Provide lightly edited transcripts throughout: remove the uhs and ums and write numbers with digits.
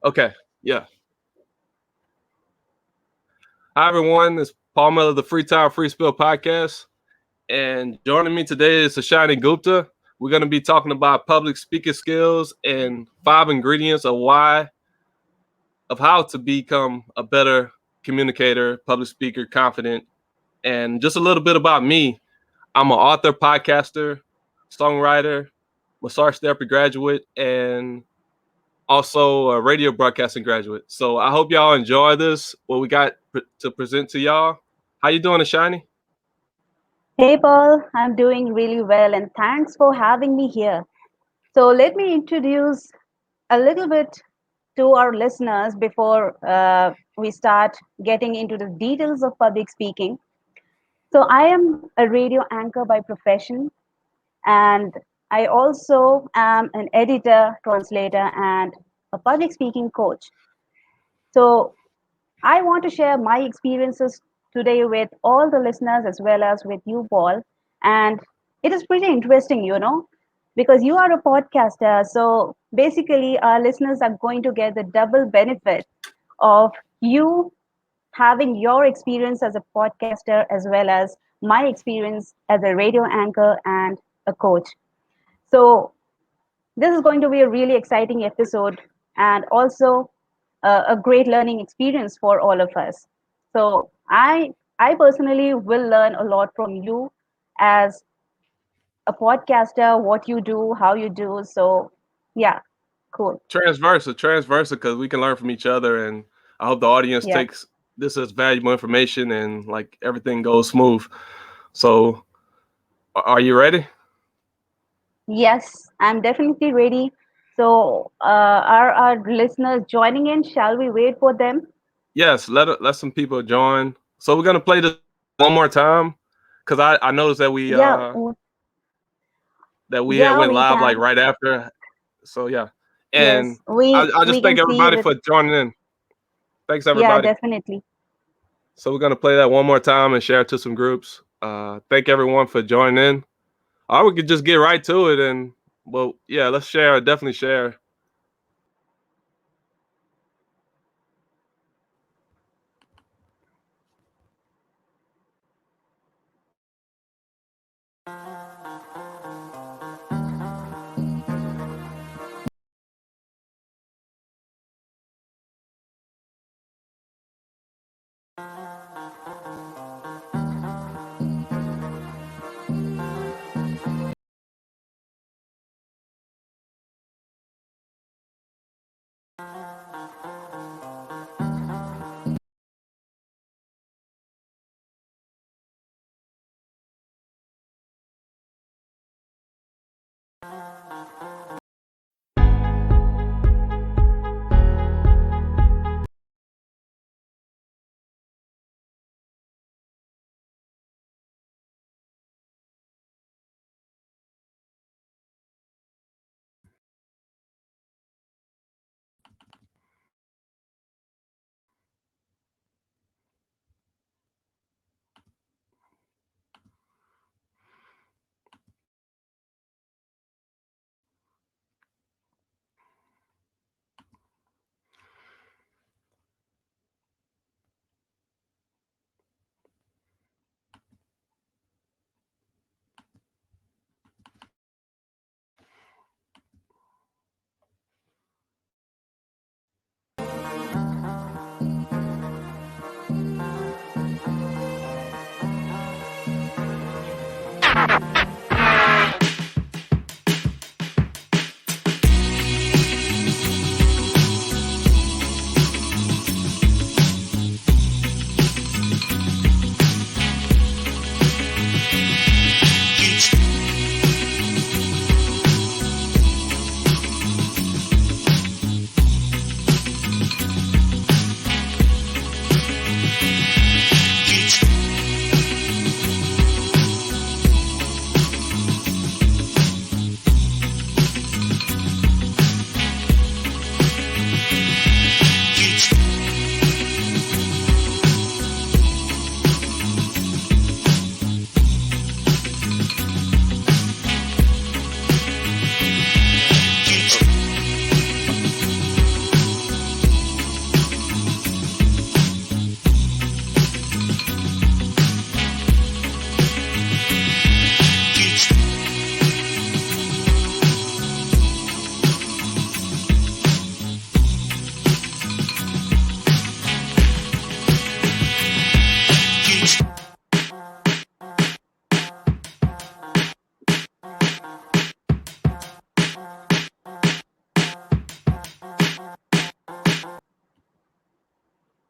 Okay. Yeah. Hi, everyone. It's Paul Miller, the Free Time Free Spill podcast. And joining me today is Ishani Gupta. We're going to be talking about public speaking skills and 5 ingredients of how to become a better communicator, public speaker, confident. And just a little bit about me. I'm an author, podcaster, songwriter, massage therapy graduate, and also a radio broadcasting graduate. So I hope y'all enjoy this, what we got to present to y'all. How you doing, Ishani? Hey Paul, I'm doing really well and thanks for having me here. So, let me introduce a little bit to our listeners before we start getting into the details of public speaking. So, I am a radio anchor by profession, and I also am an editor, translator, and a public speaking coach. So, I want to share my experiences today with all the listeners as well as with you, Paul. And it is pretty interesting, because you are a podcaster. So basically, our listeners are going to get the double benefit of you having your experience as a podcaster as well as my experience as a radio anchor and a coach. So this is going to be a really exciting episode and also a great learning experience for all of us. So I personally will learn a lot from you as a podcaster, what you do, how you do. So yeah, cool. Transversa, because we can learn from each other, and I hope the audience Yeah. takes this as valuable information and like everything goes smooth. So, are you ready? Yes, I'm definitely ready. So are our listeners joining in? Shall we wait for them? Yes. Let some people join. So we're gonna play this one more time because I noticed Yeah, that we had yeah, went we live like can. right after. So yeah, and Yes, we I just we thank can see everybody that. for joining in. Thanks Yeah, everybody. definitely. So we're gonna play that one more time and share it to some groups. Thank everyone for joining in. Or we could just get right to it and well, yeah, let's share. Definitely share.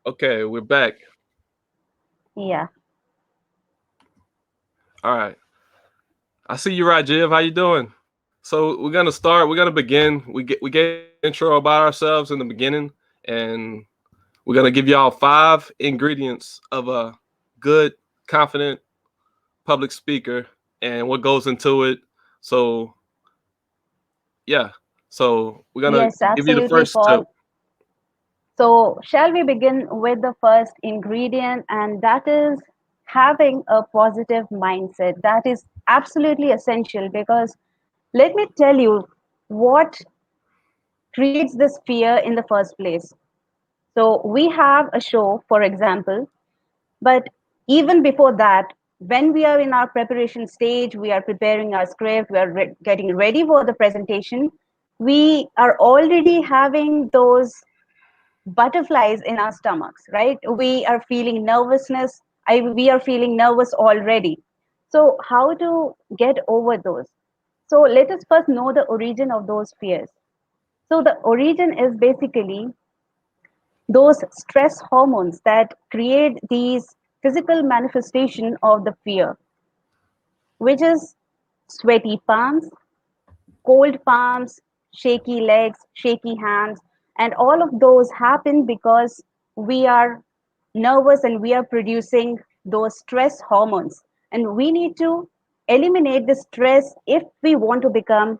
Okay, we're back. Yeah. All right. I see you, Rajiv. How you doing? So we're gonna start. We're gonna begin. We gave an intro about ourselves in the beginning, and we're gonna give y'all 5 ingredients of a good, confident public speaker and what goes into it. So yeah. So we're gonna Yes, give you the absolutely, first tip. Paul. So, shall we begin with the first ingredient, and that is having a positive mindset? That is absolutely essential because let me tell you what creates this fear in the first place. So, we have a show, for example, but even before that, when we are in our preparation stage, we are preparing our script, we are getting ready for the presentation, we are already having those butterflies in our stomachs, right? We are feeling nervousness. We are feeling nervous already. So, how to get over those? So, let us first know the origin of those fears. So, the origin is basically those stress hormones that create these physical manifestation of the fear, which is sweaty palms, cold palms, shaky legs, shaky hands, and all of those happen because we are nervous and we are producing those stress hormones. And we need to eliminate the stress if we want to become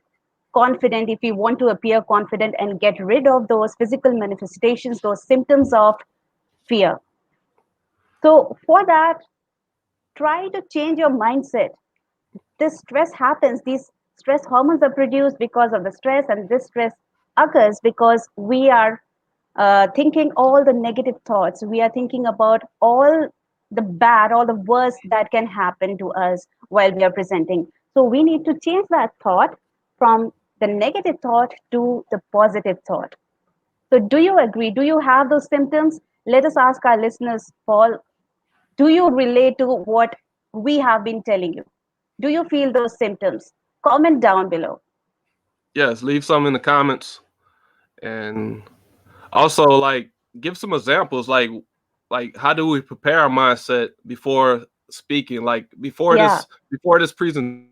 confident, if we want to appear confident and get rid of those physical manifestations, those symptoms of fear. So, for that, try to change your mindset. This stress happens, these stress hormones are produced because of the stress, and this stress occurs because we are thinking all the negative thoughts, we are thinking about all the bad, all the worst that can happen to us while we are presenting. So we need to change that thought from the negative thought to the positive thought. So do you agree? Do you have those symptoms? Let us ask our listeners, Paul, do you relate to what we have been telling you? Do you feel those symptoms? Comment down below. Yes, leave some in the comments, and also like give some examples. Like how do we prepare our mindset before speaking? Like Yeah. before this presentation,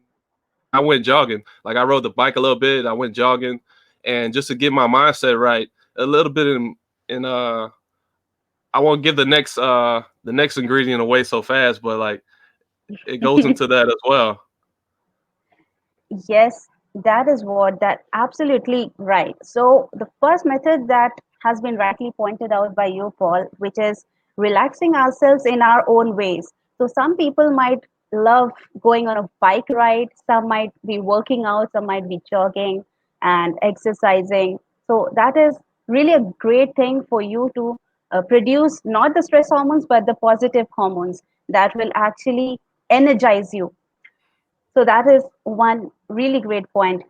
I went jogging. Like I rode the bike a little bit. I went jogging, and just to get my mindset right, a little bit in I won't give the next ingredient away so fast, but like it goes into that as well. Yes, that is what that absolutely right. So the first method that has been rightly pointed out by you, Paul, which is relaxing ourselves in our own ways. So some people might love going on a bike ride, some might be working out, some might be jogging and exercising. So that is really a great thing for you to produce not the stress hormones but the positive hormones that will actually energize you. So that is one really great point.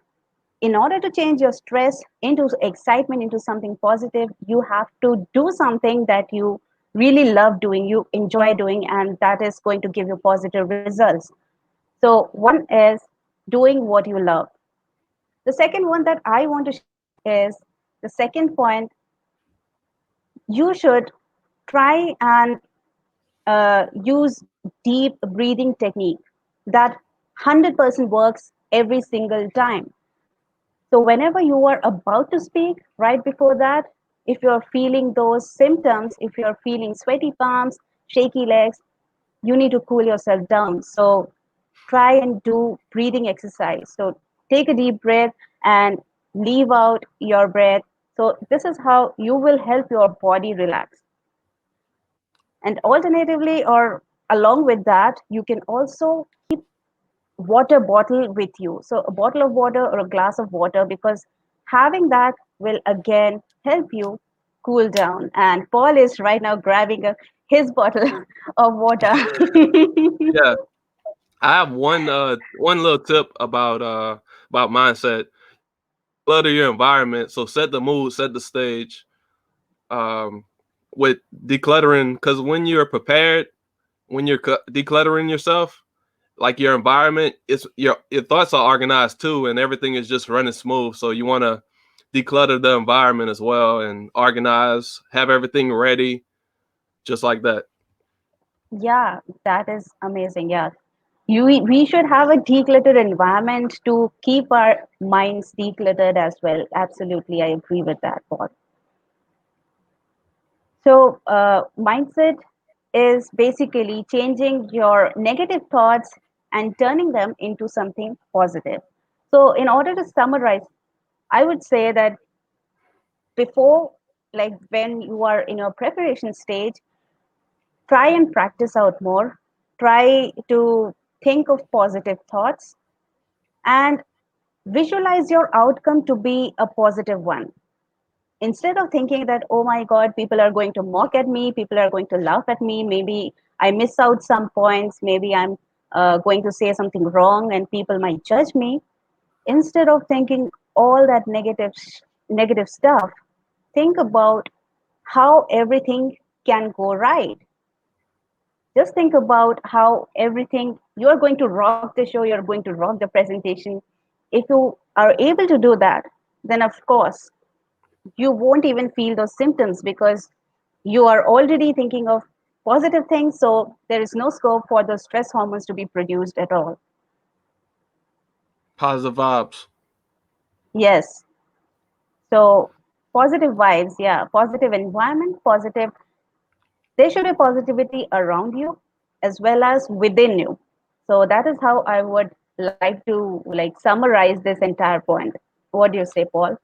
In order to change your stress into excitement, into something positive, you have to do something that you really love doing, you enjoy doing, and that is going to give you positive results. So, one is doing what you love. The second one that I want to share is the second point, you should try and use deep breathing technique that 100% works every single time. So, whenever you are about to speak, right before that, if you're feeling those symptoms, if you're feeling sweaty palms, shaky legs, you need to cool yourself down. So try and do breathing exercise. So take a deep breath and leave out your breath. So this is how you will help your body relax. And alternatively, or along with that, you can also water bottle with you. So a bottle of water or a glass of water, because having that will again help you cool down. And Paul is right now grabbing his bottle of water. Yeah, I have one little tip about mindset. Clutter your environment, so set the mood, set the stage. Um, with decluttering, because when you're prepared, when you're decluttering yourself, like your environment, it's your thoughts are organized too, and everything is just running smooth. So you want to declutter the environment as well and organize, have everything ready, just like that. Yeah, that is amazing. Yeah. We should have a decluttered environment to keep our minds decluttered as well. Absolutely, I agree with that, Paul. So, mindset is basically changing your negative thoughts and turning them into something positive. So, in order to summarize, I would say that before, like when you are in your preparation stage, try and practice out more. Try to think of positive thoughts and visualize your outcome to be a positive one. Instead of thinking that, oh my God, people are going to mock at me, people are going to laugh at me, maybe I miss out some points, maybe I'm going to say something wrong and people might judge me. Instead of thinking all that negative stuff, think about how everything can go right. Just think about how everything, you're going to rock the show, you're going to rock the presentation. If you are able to do that, then of course you won't even feel those symptoms because you are already thinking of positive things. So there is no scope for the stress hormones to be produced at all. Positive vibes. Yes. So positive vibes, yeah, positive environment, positive. There should be positivity around you as well as within you. So that is how I would like to like summarize this entire point. What do you say, Paul?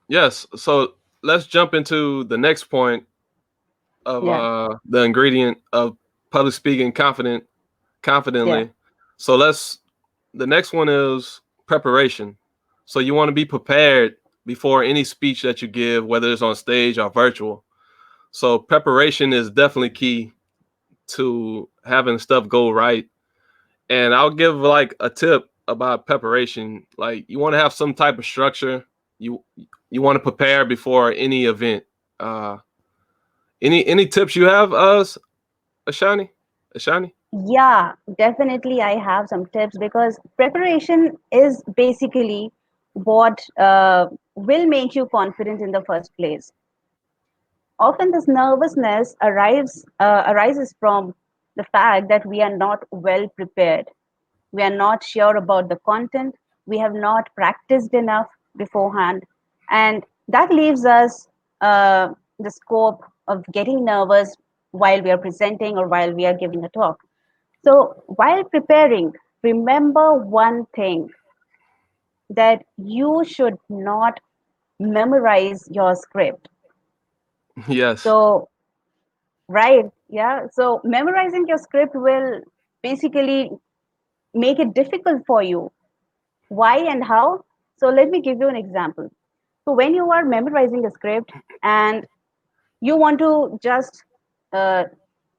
Yes. So let's jump into the next point of Yeah, the ingredient of public speaking yeah, confidently. So let's the next one is preparation. So you want to be prepared before any speech that you give, whether it's on stage or virtual. So preparation is definitely key to having stuff go right. And I'll give like a tip about preparation. Like you want to have some type of structure. You you want to prepare before any event. Uh any tips you have, Ashani? Ashani? yeah, definitely. I have some tips because preparation is basically what will make you confident in the first place. Often, this nervousness arises from the fact that we are not well prepared. We are not sure about the content. We have not practiced enough beforehand. And that leaves us the scope of getting nervous while we are presenting or while we are giving a talk. So, while preparing, remember one thing, that you should not memorize your script. Yes. So, right, yeah. So, memorizing your script will basically make it difficult for you. Why and how? So, let me give you an example. So, when you are memorizing a script and you want to just uh,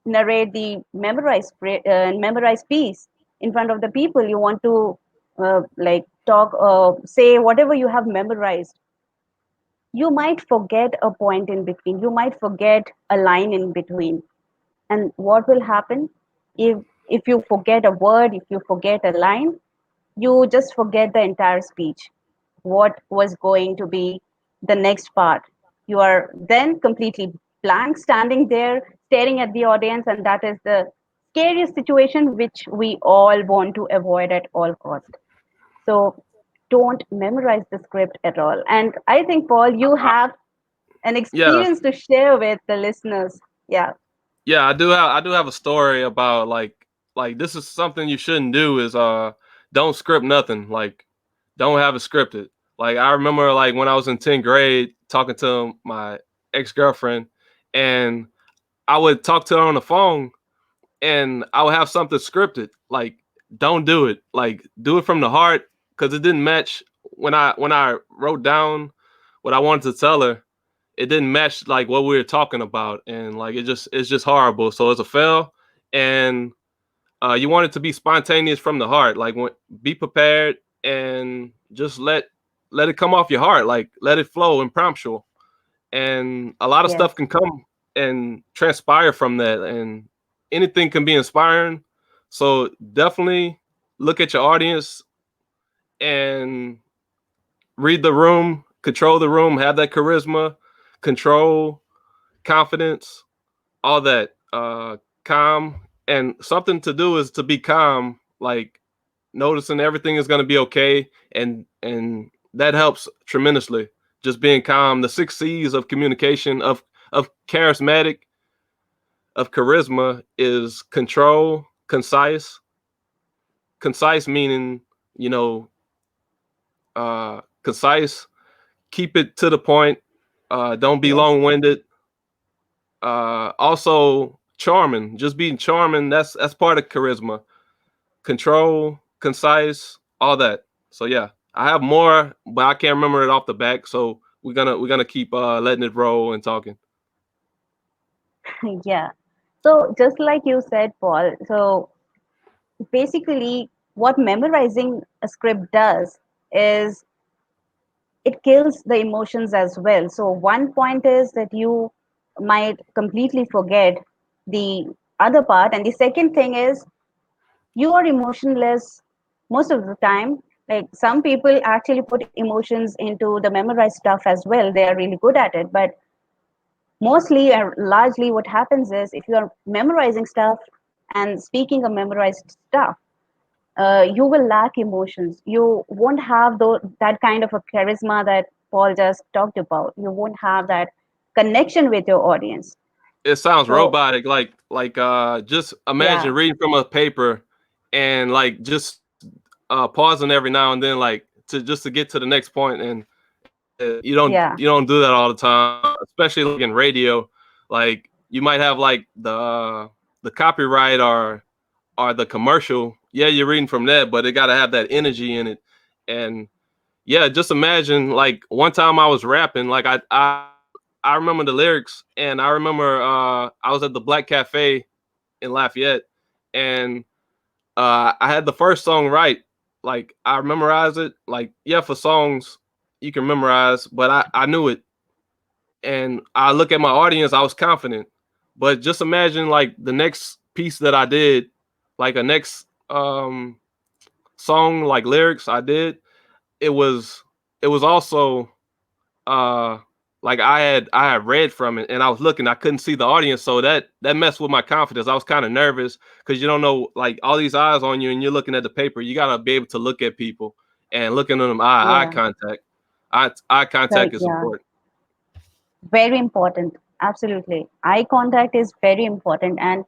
narrate the memorized piece in front of the people, you want to like talk, say whatever you have memorized, you might forget a point in between, you might forget a line in between. And what will happen if you forget a word, if you forget a line, you just forget the entire speech, what was going to be the next part. You are then completely blank, standing there staring at the audience, and that is the scariest situation which we all want to avoid at all cost. So don't memorize the script at all. And I think, Paul, you have an Yeah. experience to share with the listeners. Yeah. Yeah, I do have a story about like this is something you shouldn't do is don't script nothing. Like don't have it scripted. Like I remember like when I was in 10th grade talking to my ex-girlfriend, and I would talk to her on the phone and I would have something scripted. Like don't do it. Like do it from the heart, because it didn't match when I wrote down what I wanted to tell her. It didn't match like what we were talking about, and like it's just horrible. So it's a fail, and you want it to be spontaneous from the heart. Like be prepared and just let it come off your heart. Like let it flow impromptu, and a lot of Yes, stuff can come and transpire from that, and anything can be inspiring. So definitely look at your audience and read the room, control the room, have that charisma, control, confidence, all that. Calm, and something to do is to be calm, like noticing everything is going to be okay, and that helps tremendously. Just being calm. The 6 C's of communication, of charismatic, of charisma is control, concise. Concise meaning, you know, concise. Keep it to the point. Don't be yes. long winded. Also charming. Just being charming. That's part of charisma. Control, concise, all that. So yeah, I have more, but I can't remember it off the back. So we're gonna keep letting it roll and talking. Yeah. So just like you said, Paul, so basically what memorizing a script does is it kills the emotions as well. So one point is that you might completely forget the other part, and the second thing is you are emotionless most of the time. Like some people actually put emotions into the memorized stuff as well. They are really good at it, but mostly or largely what happens is if you are memorizing stuff and speaking of memorized stuff, you will lack emotions. You won't have that kind of a charisma that Paul just talked about. You won't have that connection with your audience. It sounds So robotic, like just yeah, imagine reading from a paper and like just pausing every now and then, like to just to get to the next point, and yeah, you don't do that all the time, especially like in radio. Like you might have like the copyright or the commercial. Yeah, you're reading from that, but it got to have that energy in it. And yeah, just imagine like one time I was rapping, like I remember the lyrics, and I remember I was at the Black Cafe in Lafayette, and I had the first song right. Like I memorized it. Like yeah, for songs you can memorize, but I knew it, and I look at my audience, I was confident. But just imagine like the next piece that I did, like a next song, like lyrics I did, it was it was also uh like I had read from it, and I was looking, I couldn't see the audience, so that messed with my confidence. I was kind of nervous because you don't know, like all these eyes on you and you're looking at the paper. You gotta be able to look at people and looking at them eye yeah, contact. Eye right, contact is yeah, important. very important. Absolutely, eye contact is very important. And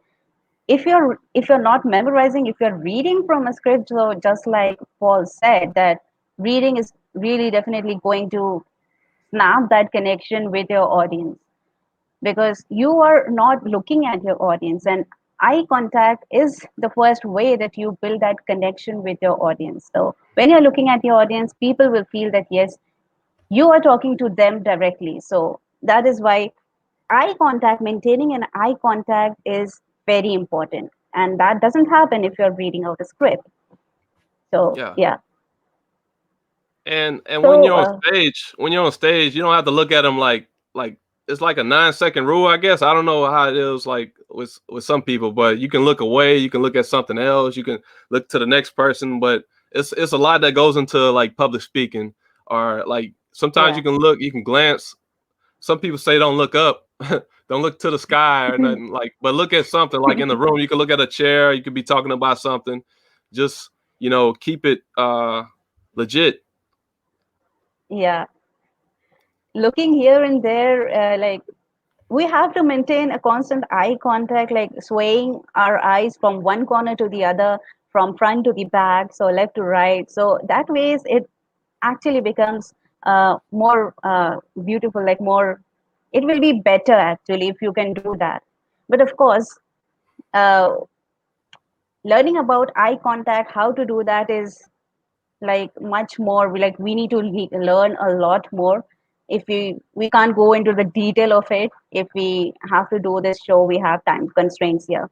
if you're not memorizing, if you're reading from a script, so just like Paul said, that reading is really definitely going to snap that connection with your audience, because you are not looking at your audience, and eye contact is the first way that you build that connection with your audience. So when you're looking at your audience, people will feel that yes, you are talking to them directly. So that is why eye contact, maintaining an eye contact is very important, and that doesn't happen if you're reading out a script. So Yeah. yeah. And So when you're on stage, you don't have to look at them like it's like a 9 second rule, I guess. I don't know how it is like with some people, but you can look away, you can look at something else, you can look to the next person, but it's a lot that goes into like public speaking, or like sometimes yeah. you can look, you can glance. Some people say don't look up, don't look to the sky or nothing, like, but look at something like in the room. You can look at a chair, you could be talking about something. Just, keep it legit. Yeah, looking here and there, like we have to maintain a constant eye contact, like swaying our eyes from one corner to the other, from front to the back, so left to right. So that ways it actually becomes more beautiful, like more, it will be better actually if you can do that. But of course, uh, learning about eye contact, how to do that is like much more, like we need to learn a lot more. If we can't go into the detail of it, if we have to do this show, we have time constraints here.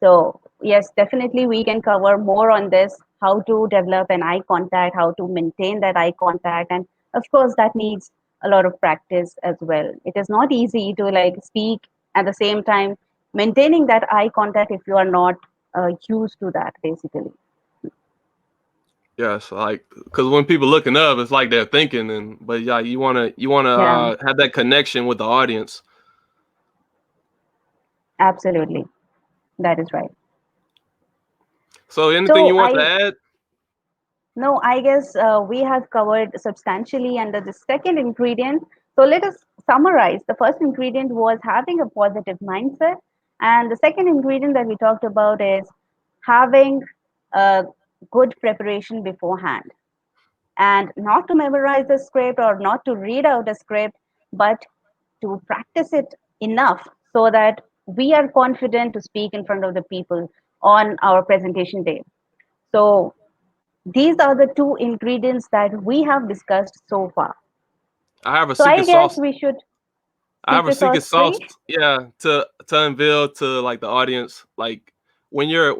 So yes, definitely we can cover more on this, how to develop an eye contact, how to maintain that eye contact. And of course that needs a lot of practice as well. It is not easy to like speak at the same time maintaining that eye contact if you are not used to that basically. Yes, like because when people looking up, it's like they're thinking, and but yeah, you wanna Yeah, have that connection with the audience. absolutely. That is right. So anything So you want to I add? no, I guess we have covered substantially under the second ingredient. So let us summarize. The first ingredient was having a positive mindset, and the second ingredient that we talked about is having a good preparation beforehand, and not to memorize the script or not to read out a script, but to practice it enough so that we are confident to speak in front of the people on our presentation day. So these are the two ingredients that we have discussed so far. I have a So I secret guess sauce. we should I have a secret secret sauce sauce. three. Yeah, to unveil to like the audience. Like when you're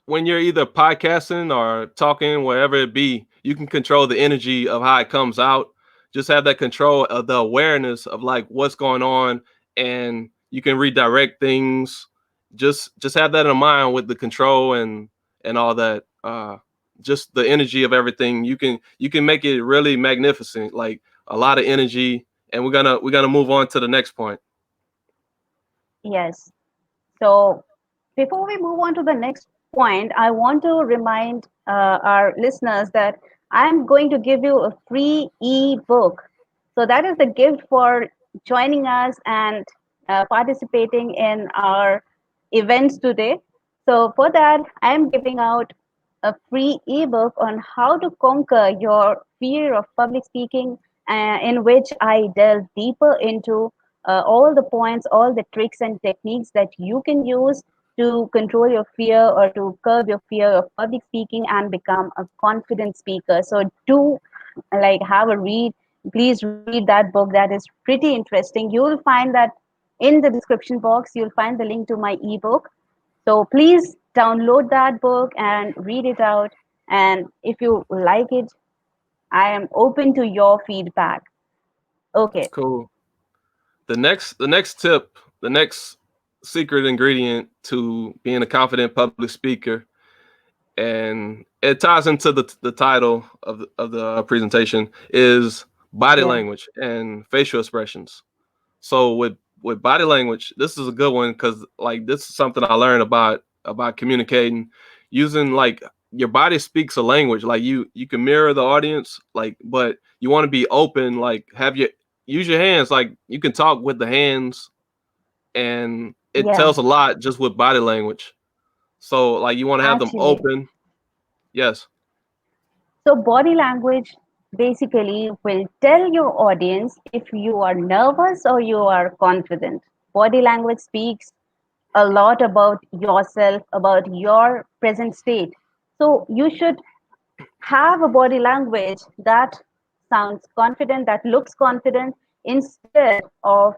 when you're either podcasting or talking, wherever it be, you can control the energy of how it comes out. Just have that control of the awareness of like what's going on, and you can redirect things. Just have that in mind with the control and all that. Just the energy of everything. You can make it really magnificent, like a lot of energy. And we're gonna move on to the next point. Yes. So before we move on to the next point, I want to remind our listeners that I'm going to give you a free ebook. So that is the gift for joining us and participating in our events today. So for that, I'm giving out a free ebook on how to conquer your fear of public speaking, in which I delve deeper into all the points, all the tricks and techniques that you can use to control your fear or to curb your fear of public speaking and become a confident speaker. So do like have a read. Please read that book. That is pretty interesting. You will find that in the description box. You'll find the link to my ebook. So please download that book and read it out. And if you like it, I am open to your feedback. Okay. Cool. The next tip, the next secret ingredient to being a confident public speaker, and it ties into the title of the presentation, is body Yeah. language and facial expressions. So with body language, this is a good one because like this is something I learned about communicating, using like your body speaks a language. Like you can mirror the audience, like, but you want to be open. Like have your use your hands. Like you can talk with the hands, and it Yeah. tells a lot just with body language. So like you want to have them Actually. open. Yes. So, body language basically will tell your audience if you are nervous or you are confident. Body language speaks a lot about yourself, about your present state. So, you should have a body language that sounds confident, that looks confident instead of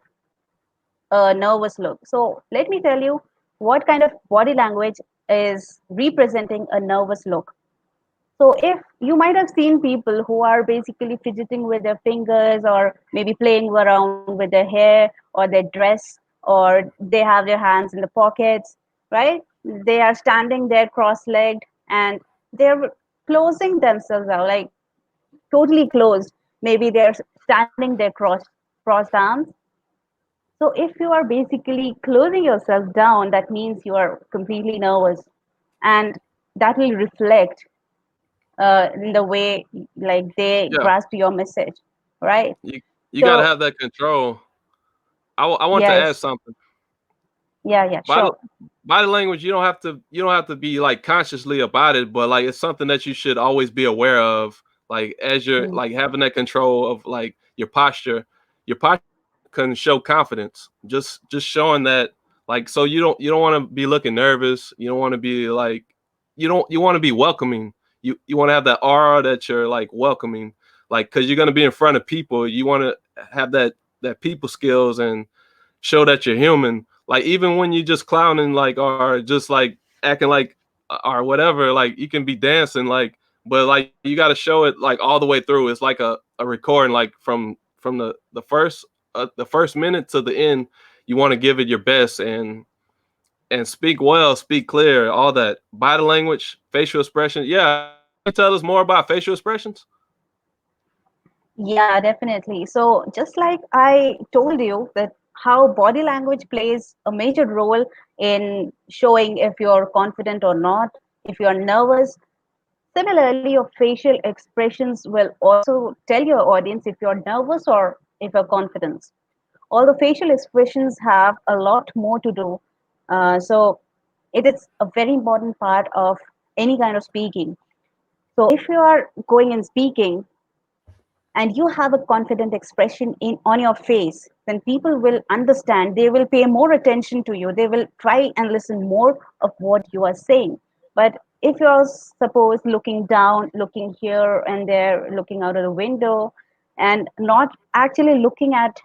a nervous look. So, let me tell you what kind of body language is representing a nervous look. So if you might have seen people who are basically fidgeting with their fingers or maybe playing around with their hair or their dress, or they have their hands in the pockets, right? They are standing there cross-legged and they're closing themselves out, like totally closed. Maybe they're standing there crossed arms. So if you are basically closing yourself down, that means you are completely nervous, and that will reflect in the way like they Yeah. grasp your message, right? You you got to So have that control. I want to add Yes. something. Yeah, Body sure. body language, you don't have to be like consciously about it, but like it's something that you should always be aware of. Like as you're Mm. like having that control of like your posture. Your posture can show confidence. Just showing that, like, so you don't want to be looking nervous. You don't want to be like you want to be welcoming. You want to have that aura that you're like welcoming, like, because you're going to be in front of people. You want to have that people skills and show that you're human. Like even when you just clowning, like, or just like acting like or whatever, like you can be dancing, like, but like you got to show it like all the way through. It's like a recording, like from the first minute to the end. You want to give it your best and speak well, speak clear, all that body language, facial expression. Yeah, can you tell us more about facial expressions? Yeah, definitely. So, just like I told you that how body language plays a major role in showing if you're confident or not, if you're nervous. Similarly, your facial expressions will also tell your audience if you're nervous or if you're confident. Although facial expressions have a lot more to do, so it is a very important part of any kind of speaking. So, if you are going and speaking, and you have a confident expression in on your face, then people will understand, they will pay more attention to you, they will try and listen more of what you are saying. But if you're suppose looking down, looking here and there, looking out of the window, and not actually looking at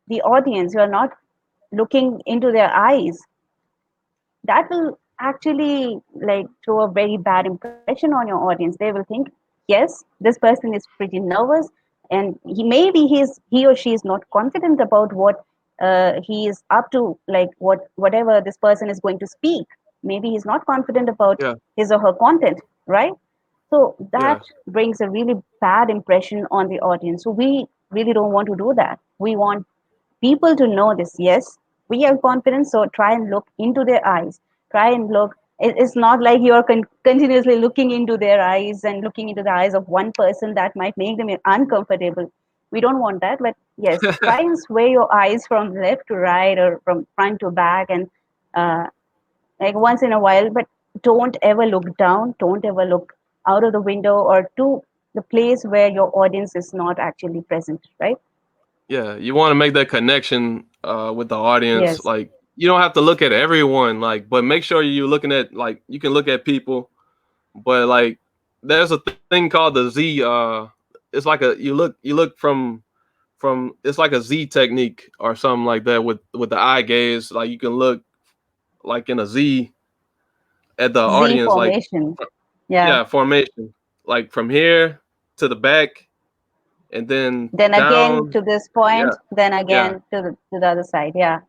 the audience, you are not looking into their eyes, that will actually like throw a very bad impression on your audience. They will think, yes, this person is pretty nervous, and he or she is not confident about what he is up to, like whatever this person is going to speak. Maybe he's not confident about Yeah, his or her content, right? So that yeah, brings a really bad impression on the audience. So we really don't want to do that. We want people to know this. Yes, we have confidence, so try and look into their eyes. Try and look. It's not like you're continuously looking into their eyes and looking into the eyes of one person. That might make them uncomfortable. We don't want that. But yes, try and sway your eyes from left to right or from front to back, and uh, like once in a while. But don't ever look down. Don't ever look out of the window or to the place where your audience is not actually present, right? yeah. You want to make that connection with the audience. Yes. Like you don't have to look at everyone, like, but make sure you're looking at, like, you can look at people, but like there's a thing called the Z. It's like you look from it's like a Z technique or something like that with the eye gaze. Like you can look like in a Z at the Z audience, like, formation. Yeah. yeah, formation, like from here to the back and then Then again down. to this Yeah, point, then yeah, again to the other side. Yeah.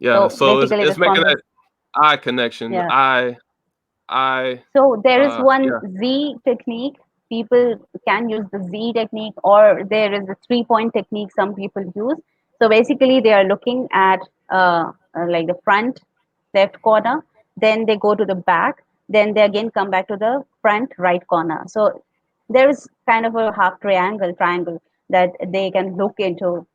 yeah. So So it's basically it's this making concept. that eye connection. Yeah. I So there is one yeah, Z technique. People can use the Z technique, or there is a 3 point technique some people use. So basically, they are looking at like the front left corner, then they go to the back, then they again come back to the front right corner. So there is kind of a half triangle that they can look into.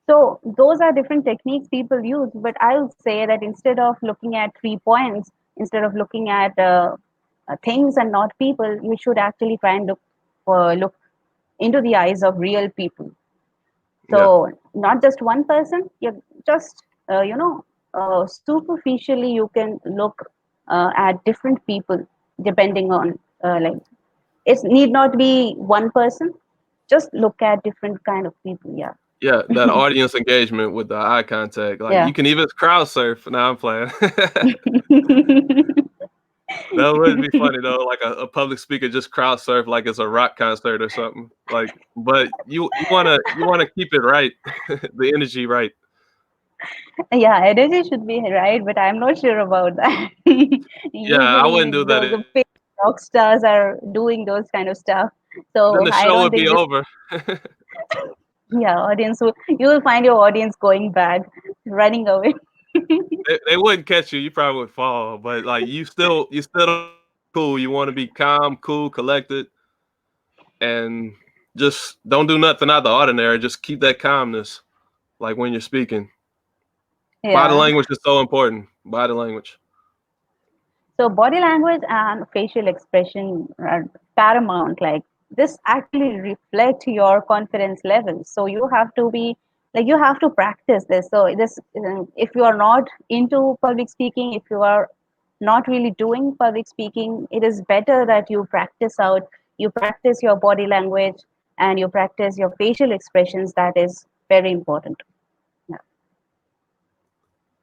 So those are different techniques people use, but I would say that instead of looking at 3 points, instead of looking at things and not people, you should actually try and look into the eyes of real people. yeah, So not just one person. You just superficially you can look at different people depending on like it need not be one person. Just look at different kind of people. Yeah. yeah. That audience engagement with the eye contact. Like Yeah. you can even crowd surf. Now I'm playing. That would be funny though, like a public speaker just crowd surf like it's a rock concert or something. Like, but you wanna keep it right, the energy right. Yeah, energy should be right, but I'm not sure about that. Yeah, I Usually, wouldn't do that. the fake rock stars are doing those kind of stuff. Then So the I show don't would be think this. over. Yeah, you will find your audience going back, running away. They wouldn't catch you. You probably would fall, but like you still don't cool. You want to be calm, cool, collected, and just don't do nothing out of the ordinary. Just keep that calmness, like when you're speaking. Body Yeah. language is so important. Body language. So body language and facial expression are paramount. Like this actually reflect your confidence level. So you have to be like you have to practice this. So this if you are not into public speaking, if you are not really doing public speaking, it is better that you practice out. You practice your body language and you practice your facial expressions. That is very important. Yeah.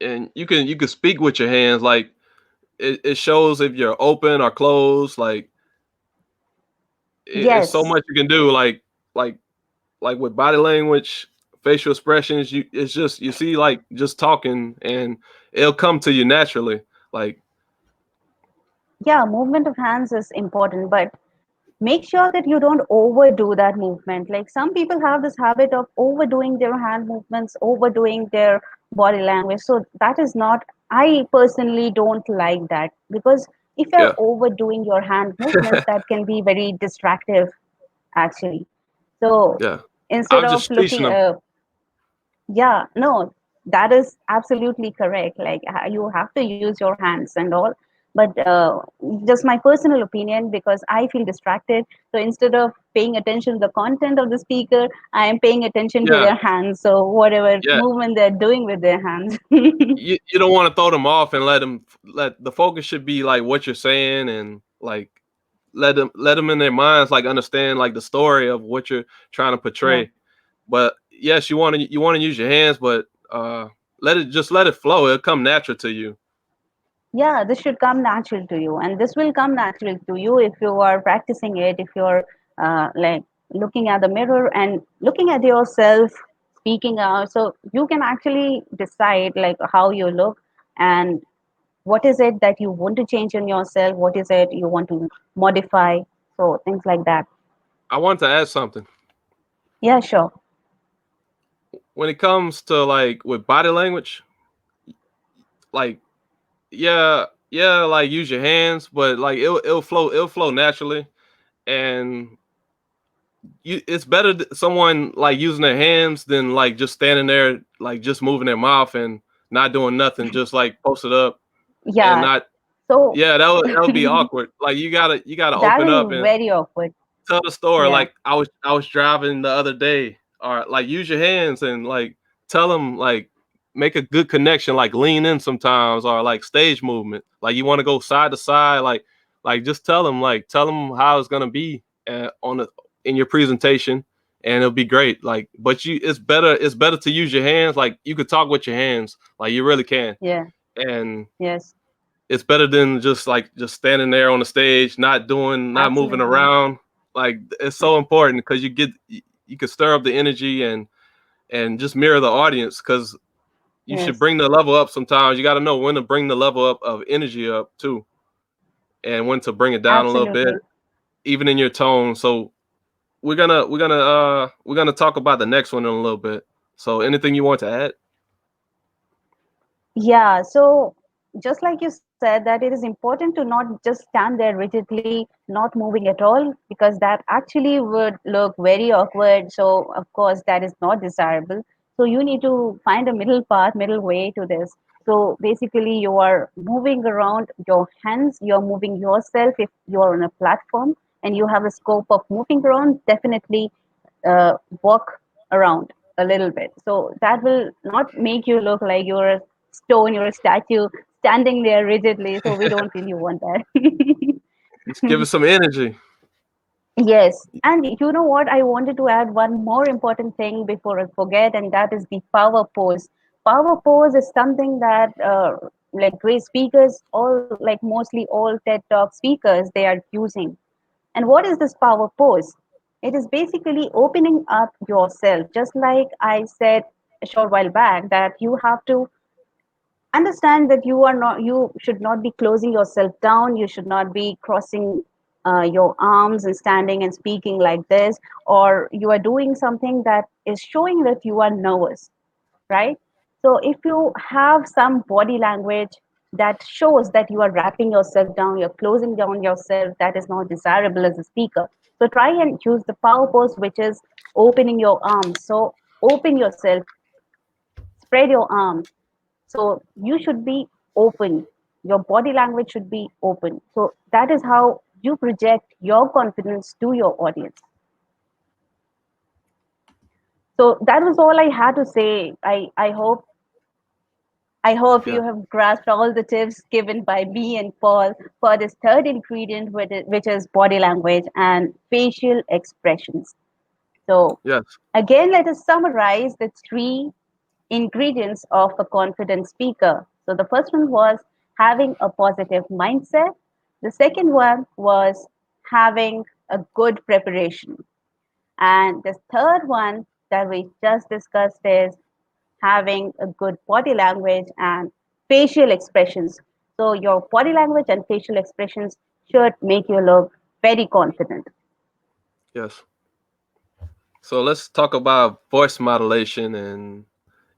And you can speak with your hands. Like it shows if you're open or closed. Like it's so Yes. much you can do. Like like with body language, facial expressions. It's just you see like just talking, and it'll come to you naturally. Like Yeah, movement of hands is important, but make sure that you don't overdo that movement. Like some people have this habit of overdoing their hand movements, overdoing their body language. So that is not, I personally don't like that, because if you're yeah, overdoing your hand movements, that can be very distractive actually. So yeah. I instead was of just teaching looking, them. yeah, no, that is absolutely correct. Like you have to use your hands and all. But just my personal opinion, because I feel distracted. So instead of paying attention to the content of the speaker, I am paying attention to Yeah, their hands. So whatever yeah. movement they're doing with their hands. You don't want to throw them off and let the focus should be like what you're saying, and like let them in their minds like understand like the story of what you're trying to Yeah. portray. But yes, you want to use your hands, but let it flow. It'll come natural to you. Yeah, this should come natural to you, and this will come natural to you if you are practicing it, if you're like looking at the mirror and looking at yourself speaking out. So you can actually decide like how you look and what is it that you want to change in yourself, what is it you want to modify, so things like that. I want to add something. Yeah, sure. When it comes to like with body language, like yeah, like use your hands, but like it'll flow naturally, and it's better someone like using their hands than like just standing there like just moving their mouth and not doing nothing, just like post it up and Yeah, not. so Yeah, that would be awkward. Like you gotta that open up is and very awkward. tell the story. Yeah. Like I was driving the other day, or like use your hands and like tell them like make a good connection, like lean in sometimes, or like stage movement. Like you want to go side to side, like just tell them how it's gonna be on the in your presentation, and it'll be great. Like, but it's better to use your hands. Like you could talk with your hands, like you really can, Yeah. and Yes. it's better than just standing there on the stage, not moving Absolutely. around. Like it's so important because you can stir up the energy and just mirror the audience, because you should Yes. bring the level up. Sometimes you got to know when to bring the level up of energy up too, and when to bring it down a little bit, Absolutely. even in your tone. So we're gonna talk about the next one in a little bit. So anything you want to add? Yeah, so just like you said, that it is important to not just stand there rigidly, not moving at all, because that actually would look very awkward. So, of course, that is not desirable. So, you need to find a middle path, middle way to this. So, basically, you are moving around your hands, you're moving yourself if you're on a platform and you have a scope of moving around, definitely uh, walk around a little bit. So that will not make you look like you're a stone, you're a statue standing there rigidly. So we don't really want that. Just give it some energy. Yes. And you know what? I wanted to add one more important thing before I forget, and that is the power pose. Power pose is something that like great speakers, all like mostly all TED Talk speakers, they are using. And what is this power pose? It is basically opening up yourself, just like I said a short while back, that you have to understand that you should not be closing yourself down, you should not be crossing your arms and standing and speaking like this, or you are doing something that is showing that you are nervous, right? So if you have some body language that shows that you are wrapping yourself down, you're closing down yourself, that is not desirable as a speaker. So try and use the power pose, which is opening your arms. So open yourself, spread your arms, So you should be open. Your body language should be open. So that is how you project your confidence to your audience. So that was all I had to say. I hope Yeah. you have grasped all the tips given by me and Paul for this third ingredient, which is body language and facial expressions. So, Yes. again, let us summarize the three ingredients of a confident speaker. So, the first one was having a positive mindset, the second one was having a good preparation, and the third one that we just discussed is having a good body language and facial expressions. So, your body language and facial expressions should make you look very confident. Yes. So let's talk about voice modulation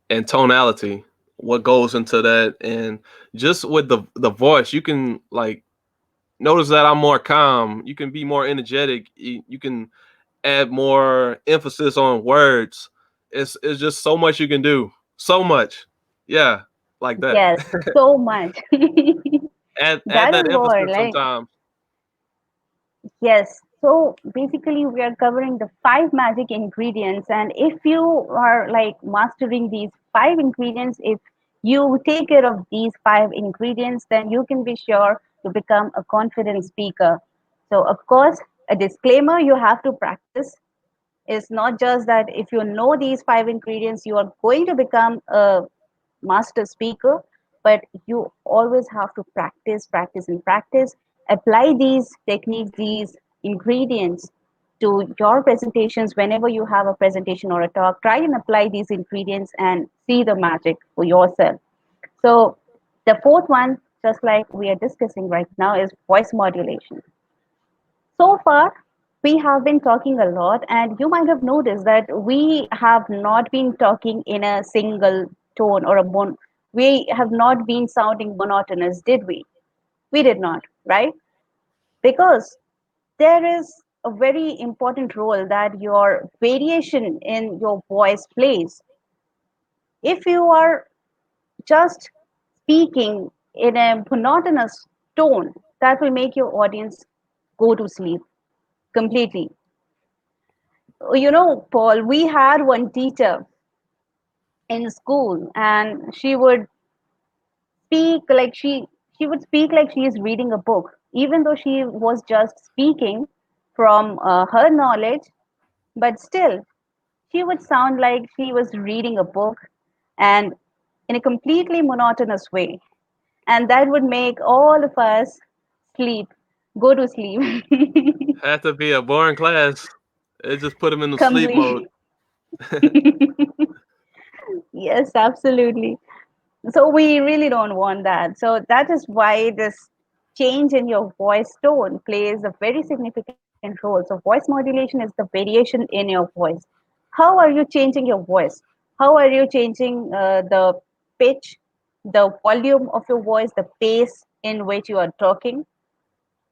and tonality. What goes into that, and just with the voice, you can like notice that I'm more calm. You can be more energetic. You can add more emphasis on words. It's just so much you can do. So much. Yeah, like that. Yes, so much. Add That that is what, emphasis like, sometimes. yes. So basically, we are covering the five magic ingredients. And if you are like mastering these five ingredients, if you take care of these five ingredients, then you can be sure to become a confident speaker. So, of course, a disclaimer, you have to practice. It's not just that if you know these five ingredients, you are going to become a master speaker, but you always have to practice, practice, and practice. Apply these techniques, these ingredients to your presentations whenever you have a presentation or a talk. Try and apply these ingredients and see the magic for yourself. So, the fourth one, just like we are discussing right now, is voice modulation. So far, we have been talking a lot, and you might have noticed that we have not been talking in a single tone or we have not been sounding monotonous, did we? We did not, right? Because there is a very important role that your variation in your voice plays. If you are just speaking in a monotonous tone, that will make your audience go to sleep completely. Paul, we had one teacher in school, and she would speak like she is reading a book, even though she was just speaking from her knowledge, but still she would sound like she was reading a book and in a completely monotonous way. And that would make all of us sleep, go to sleep. Had to be a boring class. It just put them in the sleep mode. Complete. Yes, absolutely. So we really don't want that. So that is why this change in your voice tone plays a very significant role. So voice modulation is the variation in your voice. How are you changing your voice? How are you changing the pitch, the volume of your voice, the pace in which you are talking,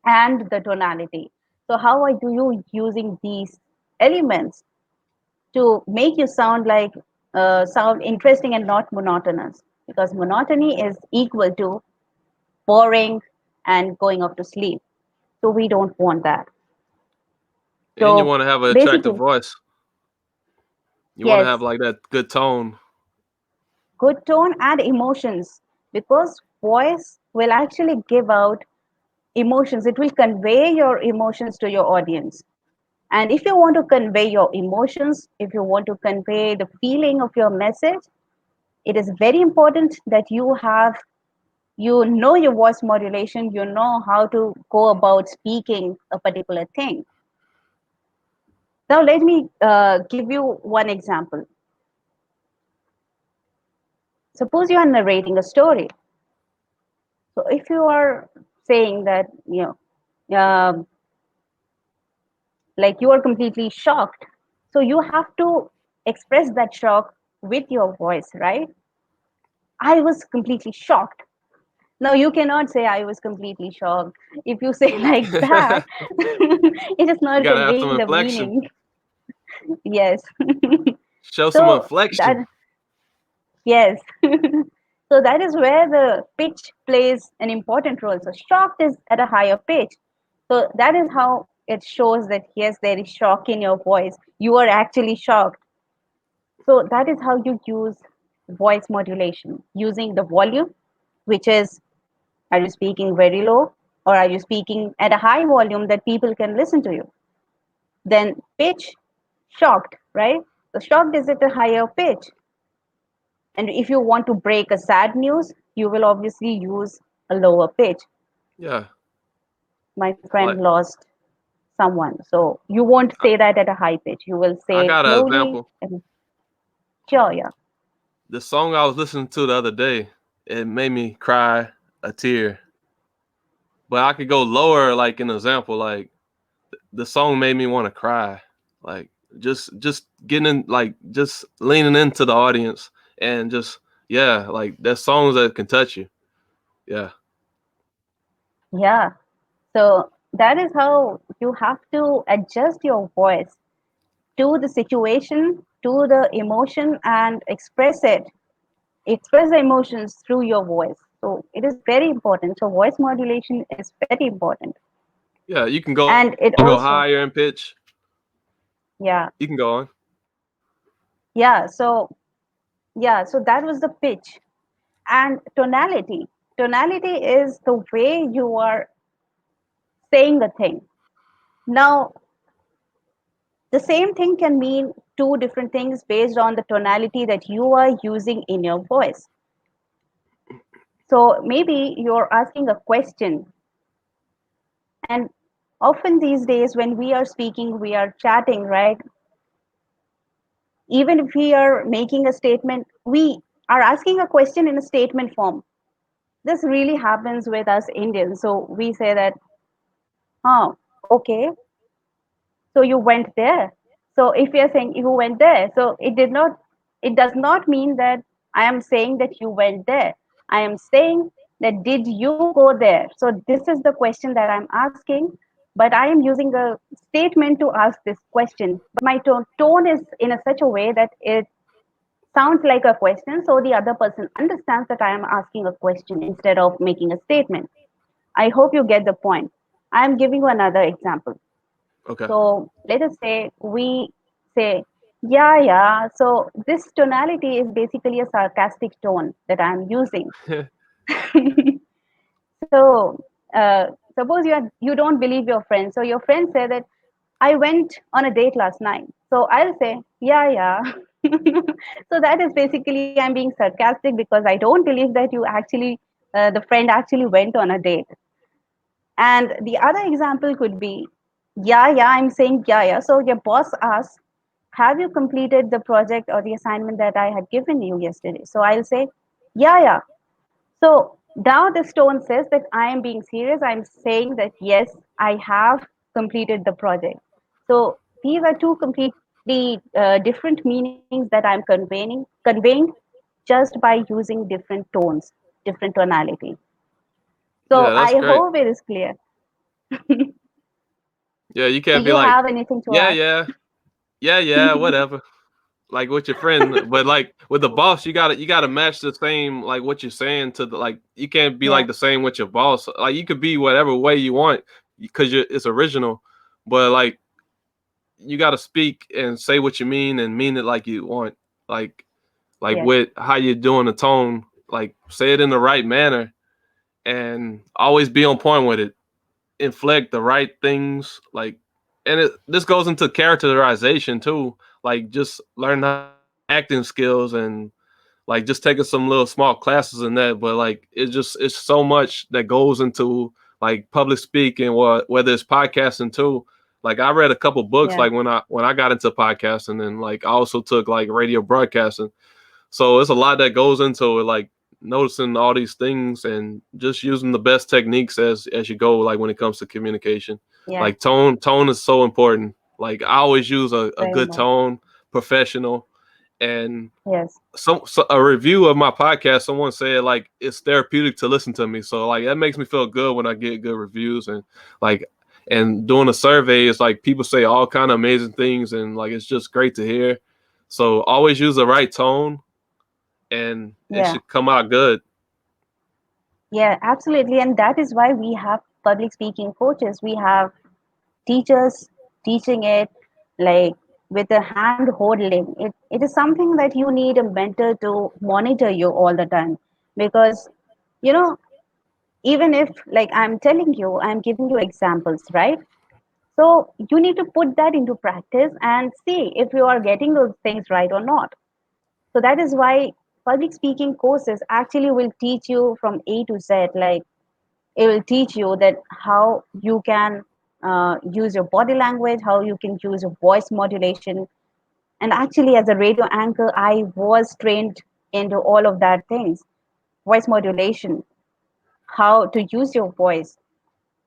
and the tonality? So how are you using these elements to make you sound interesting and not monotonous, because monotony is equal to boring and going off to sleep, so we don't want that. And you So want to have an attractive basically, voice. You want to yes, have like that good tone. good tone and emotions, because voice will actually give out emotions. It will convey your emotions to your audience. And if you want to convey your emotions, if you want to convey the feeling of your message, it is very important that you know your voice modulation, you know how to go about speaking a particular thing. Now let me give you one example. Suppose you are narrating a story. So if you are saying that, like you are completely shocked, so you have to express that shock with your voice, right? I was completely shocked. Now you cannot say I was completely shocked. If you say like that, it is You not gotta have some conveying the inflection. meaning. Yes. Show some So that, inflection. yes. So that is where the pitch plays an important role. So shocked is at a higher pitch. So that is how it shows that yes, there is shock in your voice. You are actually shocked. So that is how you use voice modulation using the volume, which is, are you speaking very low or are you speaking at a high volume that people can listen to you? Then pitch, shocked, right? The shocked is at a higher pitch. And if you want to break a sad news, you will obviously use a lower pitch. Yeah. My friend Like lost someone. So you won't I, say that at a high pitch. You will I say it got an slowly example. and sure, yeah. The song I was listening to the other day, it made me cry a tear. But I could go lower, like an example, like the song made me want to cry. Like just getting in, like just leaning into the audience and just yeah, like there's songs that can touch you. Yeah. Yeah. So that is how you have to adjust your voice to the situation, to the emotion, and express it. Express the emotions through your voice. So it is very important. So voice modulation is very important. Yeah, you can And it go also, higher in pitch. yeah, You can go on. yeah. So that was the pitch and tonality. Tonality is the way you are saying a thing. Now, the same thing can mean two different things based on the tonality that you are using in your voice. So maybe you're asking a question, and often these days when we are speaking, we are chatting, right? Even if we are making a statement, we are asking a question in a statement form. This really happens with us Indians. So we say that, oh, okay, so you went there. So if you're saying you went there, so it does not mean that I am saying that you went there. I am saying that did you go there? So this is the question that I'm asking, but I am using a statement to ask this question. But my tone is in a such a way that it sounds like a question, so the other person understands that I am asking a question instead of making a statement. I hope you get the point. I am giving you another example. Okay. So let us say we say, yeah, yeah. So this tonality is basically a sarcastic tone that I'm using. So suppose you don't believe your friend. So your friend said that I went on a date last night. So I'll say, yeah, yeah. So that is basically I'm being sarcastic because I don't believe that you actually, the friend actually went on a date. And the other example could be, yeah, yeah, I'm saying, yeah, yeah. So your boss asks, have you completed the project or the assignment that I had given you yesterday? So I'll say, yeah, yeah. So now the stone says that I am being serious. I'm saying that, yes, I have completed the project. So these are two completely different meanings that I'm conveying just by using different tones, different tonality. So Yeah, that's I great. hope it is clear. Yeah, you Do can't be you like, have anything to yeah, add? yeah, yeah, yeah, whatever. Like with your friend, but like with the boss, you gotta match the same like what you're saying to the like you can't be Yeah, like the same with your boss. Like you could be whatever way you want because it's original, but like you gotta speak and say what you mean and mean it like you want. Like like yes, with how you're doing the tone, like say it in the right manner and always be on point with it. Inflect the right things, like and this goes into characterization too. Like just learn how acting skills and like just taking some little small classes in that, but like it's so much that goes into like public speaking or whether it's podcasting too. Like I read a couple books yeah, like when I got into podcasting and like I also took like radio broadcasting. So it's a lot that goes into it, like noticing all these things and just using the best techniques as you go, like when it comes to communication. yeah, Like tone is so important. Like I always use a very good much. tone, professional, and Yes, so a review of my podcast, someone said like it's therapeutic to listen to me. So like that makes me feel good when I get good reviews and like and doing a survey is like people say all kind of amazing things and like it's just great to hear. So always use the right tone and it Yeah. should come out good. Yeah, absolutely. And that is why we have public speaking coaches. We have teachers teaching it like with a hand holding. It is something that you need a mentor to monitor you all the time. Because, you know, even if like I'm telling you, I'm giving you examples, right? So you need to put that into practice and see if you are getting those things right or not. So that is why public speaking courses actually will teach you from A to Z. Like it will teach you that how you can use your body language, how you can use your voice modulation. And actually, as a radio anchor, I was trained into all of that things: voice modulation, how to use your voice.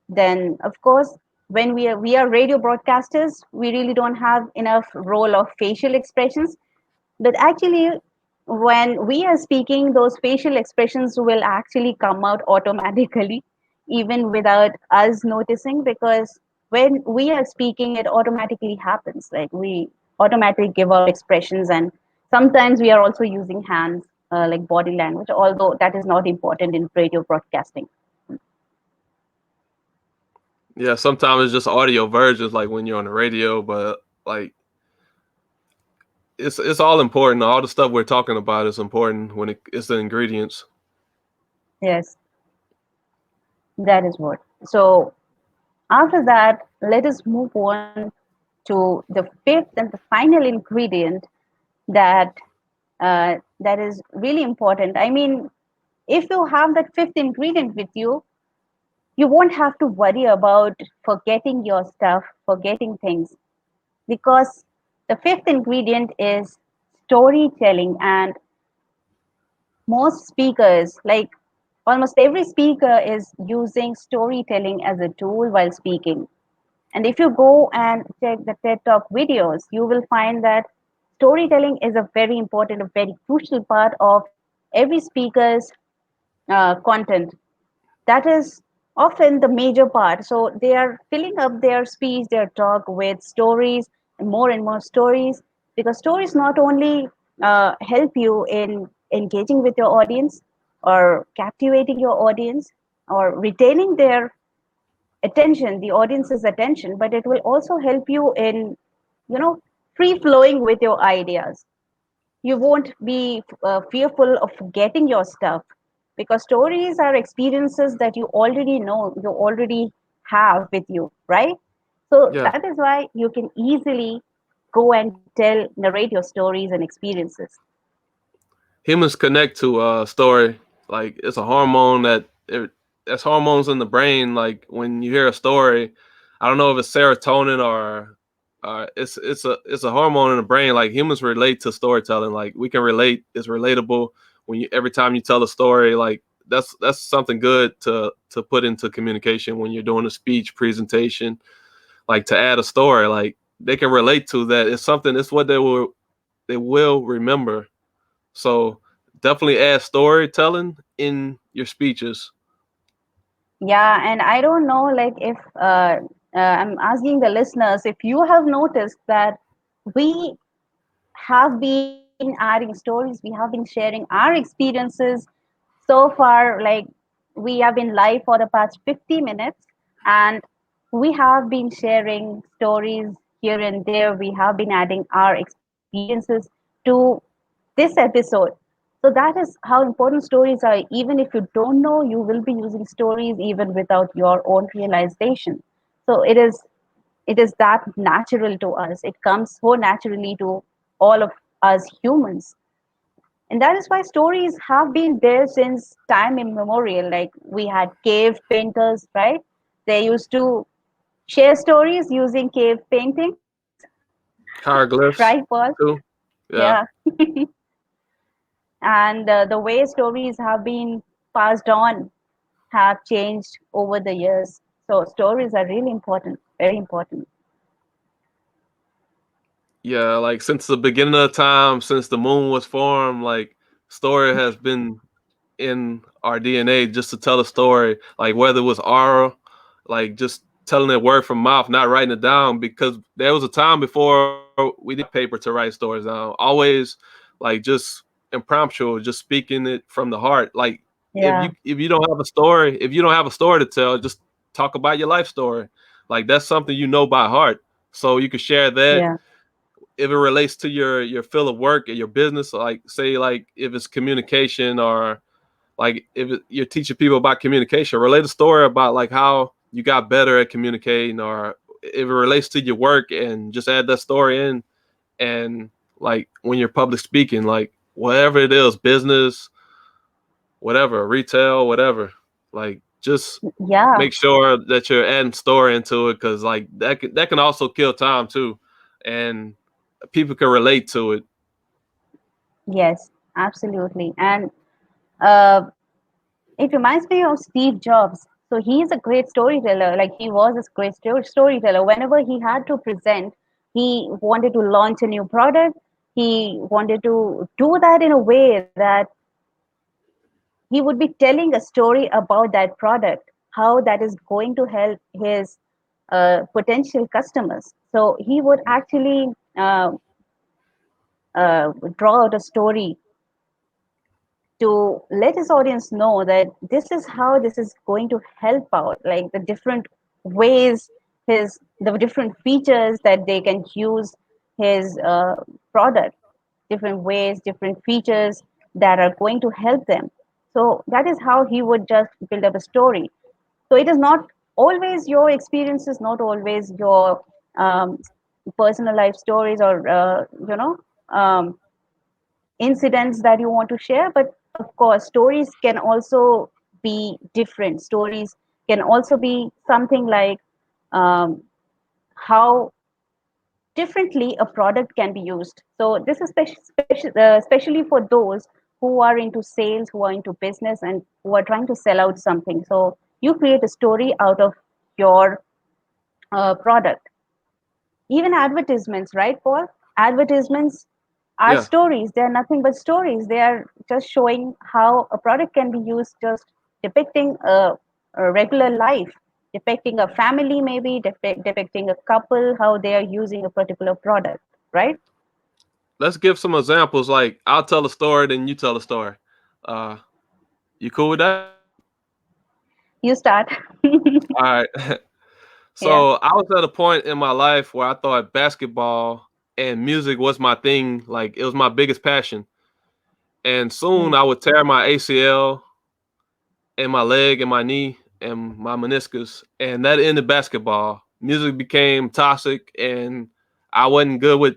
Then, of course, when we are radio broadcasters, we really don't have enough role of facial expressions, but actually, when we are speaking, those facial expressions will actually come out automatically, even without us noticing, because when we are speaking, it automatically happens. Like we automatically give out expressions, and sometimes we are also using hands, like body language, although that is not important in radio broadcasting. Yeah, sometimes it's just audio versions, like when you're on the radio, but like it's all important. All the stuff we're talking about is important when it's the ingredients. Yes, that is what. So after that, let us move on to the fifth and the final ingredient that that is really important. I mean, if you have that fifth ingredient with you, you won't have to worry about forgetting your stuff, forgetting things, because the fifth ingredient is storytelling. And most speakers, like almost every speaker, is using storytelling as a tool while speaking. And if you go and check the TED Talk videos, you will find that storytelling is a very important, a very crucial part of every speaker's content. That is often the major part. So they are filling up their speech, their talk with stories and more stories, because stories not only help you in engaging with your audience or captivating your audience or retaining their attention, the audience's attention, but it will also help you in, you know, free flowing with your ideas. You won't be fearful of forgetting your stuff, because stories are experiences that you already know, you already have with you, right? So Yeah, that is why you can easily go and narrate your stories and experiences. humans connect to story. Like it's a hormone that's hormones in the brain. Like when you hear a story, I don't know if it's serotonin or it's a hormone in the brain. Like humans relate to storytelling. Like we can relate. It's relatable when you every time you tell a story. Like that's something good to put into communication when you're doing a speech presentation. Like to add a story. Like they can relate to that. It's something. It's what they will remember. So definitely add storytelling in your speeches. Yeah, and I don't know, like if I'm asking the listeners if you have noticed that we have been adding stories, we have been sharing our experiences so far. Like we have been live for the past 50 minutes, and we have been sharing stories here and there. We have been adding our experiences to this episode. So that is how important stories are. Even if you don't know, you will be using stories even without your own realization. So it is that natural to us. It comes so naturally to all of us humans. And that is why stories have been there since time immemorial. Like we had cave painters, right? They used to share stories using cave paintings, Hieroglyphs right, Paul? too. Yeah. Yeah. And the way stories have been passed on have changed over the years. So stories are really important, very important. Yeah, like since the beginning of time, since the moon was formed, like story has been in our DNA just to tell a story. Like whether it was oral, like just telling it word from mouth, not writing it down, because there was a time before we did paper to write stories down. Always like just impromptu, just speaking it from the heart. Like Yeah, if you don't have a story, if you don't have a story to tell, just talk about your life story. Like that's something you know by heart, so you can share that. yeah, If it relates to your field of work and your business, like say like if it's communication, or like you're teaching people about communication, relate a story about like how you got better at communicating, or if it relates to your work, and just add that story in. And like when you're public speaking, like whatever it is, business, whatever, retail, whatever, like just yeah. make sure that you're adding story into it, because like that can also kill time too, and people can relate to it. Yes, absolutely. And uh, it reminds me of Steve Jobs. So he's a great storyteller. Like he was a great storyteller. Whenever he had to present, he wanted to launch a new product. He wanted to do that in a way that he would be telling a story about that product, how that is going to help his potential customers. So he would actually draw out a story to let his audience know that this is how this is going to help out, like the different ways, the different features that they can use his product, different ways, different features that are going to help them. So that is how he would just build up a story. So it is not always your experiences, not always your um, personal life stories, or um, incidents that you want to share, but of course stories can also be different. Stories can also be something like um, how differently a product can be used. So this is especially for those who are into sales, who are into business, and who are trying to sell out something. So you create a story out of your product. Even advertisements, right, Paul? Advertisements are Yeah, stories. They are nothing but stories. They are just showing how a product can be used, just depicting a regular life, depicting a family, maybe depicting a couple, how they are using a particular product, right? let's give some examples. Like I'll tell a story, then you tell a story. uh you cool with that? You start. All right. Yeah. So I was at a point in my life where I thought basketball and music was my thing. Like it was my biggest passion. And soon Mm. I would tear my ACL and my leg and my knee and my meniscus. And that ended basketball. Music became toxic, and I wasn't good with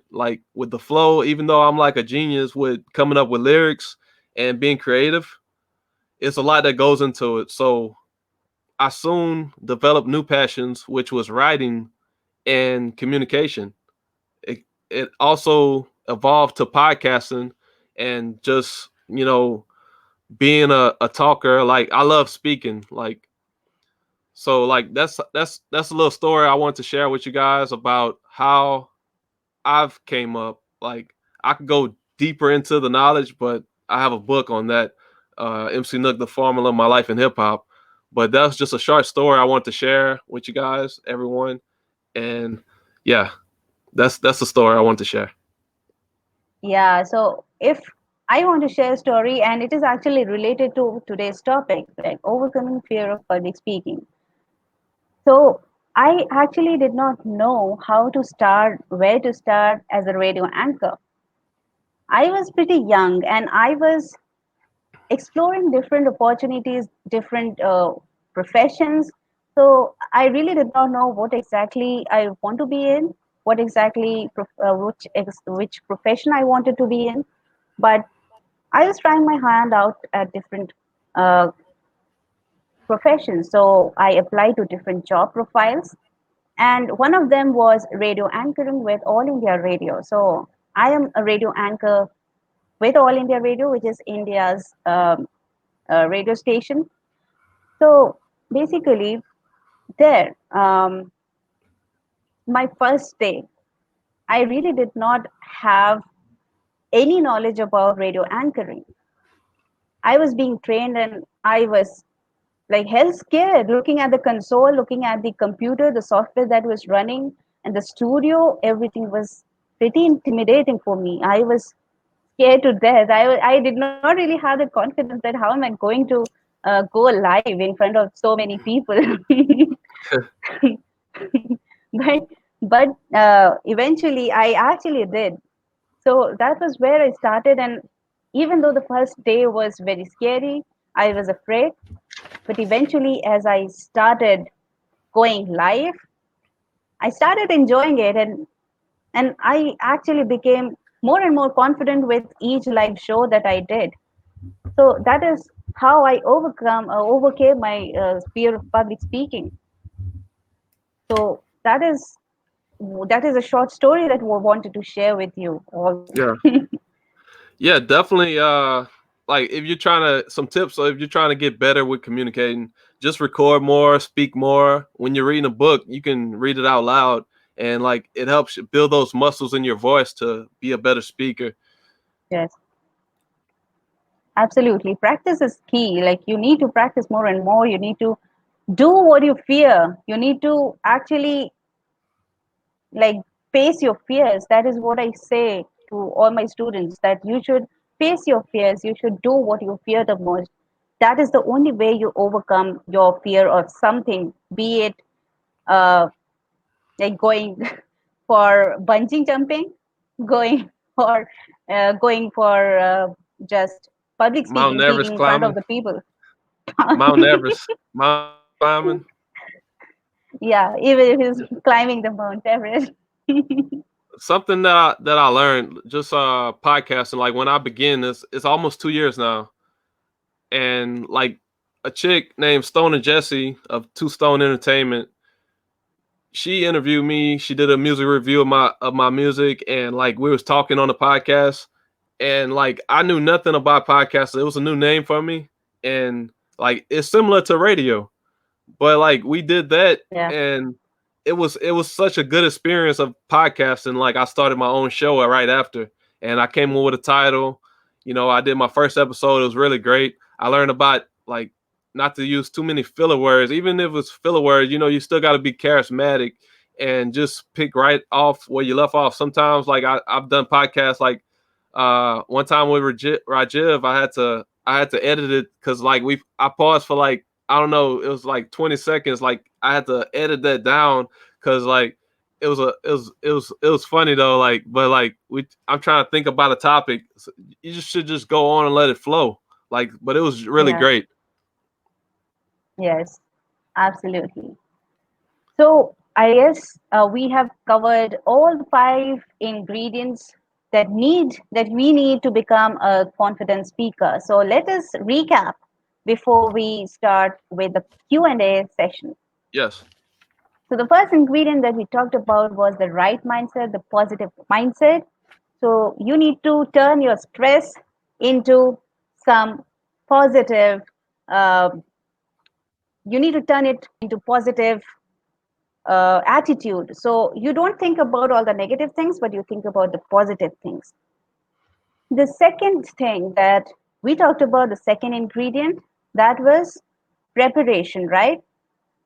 with the flow, even though I'm like a genius with coming up with lyrics and being creative. It's a lot that goes into it. So I soon developed new passions, which was writing and communication. It also evolved to podcasting and just, being a talker. Like I love speaking. Like so like that's a little story I want to share with you guys about how I've came up. Like I could go deeper into the knowledge, but I have a book on that. MC Nook, the formula of my life in hip hop. But that's just a short story I want to share with you guys, everyone. And yeah, that's the story I want to share. Yeah. So if I want to share a story, and it is actually related to today's topic, like overcoming fear of public speaking. So I actually did not know how to start, where to start as a radio anchor. I was pretty young and I was exploring different opportunities, different professions. So I really did not know what exactly I want to be in, what exactly, which profession I wanted to be in. But I was trying my hand out at different uh, professions. So I applied to different job profiles, and one of them was radio anchoring with All India Radio. So I am a radio anchor with All India Radio, which is India's radio station. So basically, there, my first day, I really did not have any knowledge about radio anchoring. I was being trained, and I was like hell scared looking at the console, looking at the computer, the software that was running, and the studio. Everything was pretty intimidating for me. I was scared to death. I did not really have the confidence that how am I going to go live in front of so many people. but but eventually I actually did. So that was where I started, and even though the first day was very scary, I was afraid. But eventually, as I started going live, I started enjoying it, and I actually became more and more confident with each live show that I did. So that is how I overcame my fear of public speaking. So that is a short story that we wanted to share with you all. Yeah. Yeah, definitely. Like if you're trying to some tips, so if you're trying to get better with communicating, just record more, speak more. When you're reading a book, you can read it out loud, and like it helps you build those muscles in your voice to be a better speaker. Yes, absolutely. Practice is key. Like you need to practice more and more. You need to do what you fear. You need to actually like face your fears. That is what I say to all my students, that you should face your fears. You should do what you fear the most. That is the only way you overcome your fear of something, be it uh, like going for bungee jumping, going for just public Mount speaking, Everest speaking in front of climbing, the people. Mount Everest climbing. Yeah, even if it's climbing the Mount Everest. Something that I learned just podcasting. Like when I began this, it's almost 2 years now, and like a chick named Stone and Jesse of Two Stone Entertainment, she interviewed me. She did a music review of my music, and like we was talking on the podcast, and like I knew nothing about podcasts. It was a new name for me, and like it's similar to radio, but like we did that, Yeah, and it was such a good experience of podcasting. Like I started my own show right after, and I came up with a title. I did my first episode. It was really great. I learned about like not to use too many filler words. Even if it's filler words, you still got to be charismatic and just pick right off where you left off. Sometimes, like I've done podcasts like one time with Rajiv, I had to edit it because like I paused for like I don't know, it was like 20 seconds. Like I had to edit that down because like it was funny though. Like, but like I'm trying to think about a topic. So you just should just go on and let it flow. Like, but it was really yeah, great. yes, absolutely. So I guess we have covered all the five ingredients that we need to become a confident speaker. So let us recap before we start with the Q&A session. Yes. So the first ingredient that we talked about was the right mindset, the positive mindset. So you need to turn your stress into some positive. Uh, you need to turn it into positive attitude. So you don't think about all the negative things, but you think about the positive things. The second thing that we talked about, the second ingredient, that was preparation, right?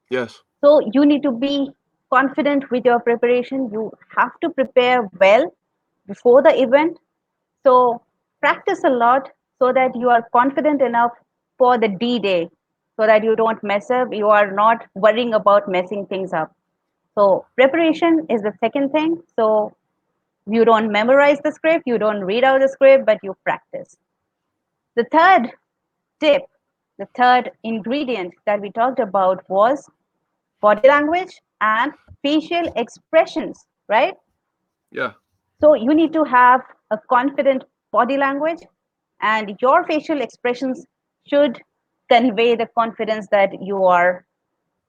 Yes. So you need to be confident with your preparation. You have to prepare well before the event. So practice a lot so that you are confident enough for the D day, so that you don't mess up. You are not worrying about messing things up. So preparation is the second thing. So you don't memorize the script, you don't read out the script, but you practice. The third tip, the third ingredient that we talked about was body language and facial expressions, right? Yeah. So you need to have a confident body language, and your facial expressions should convey the confidence that you are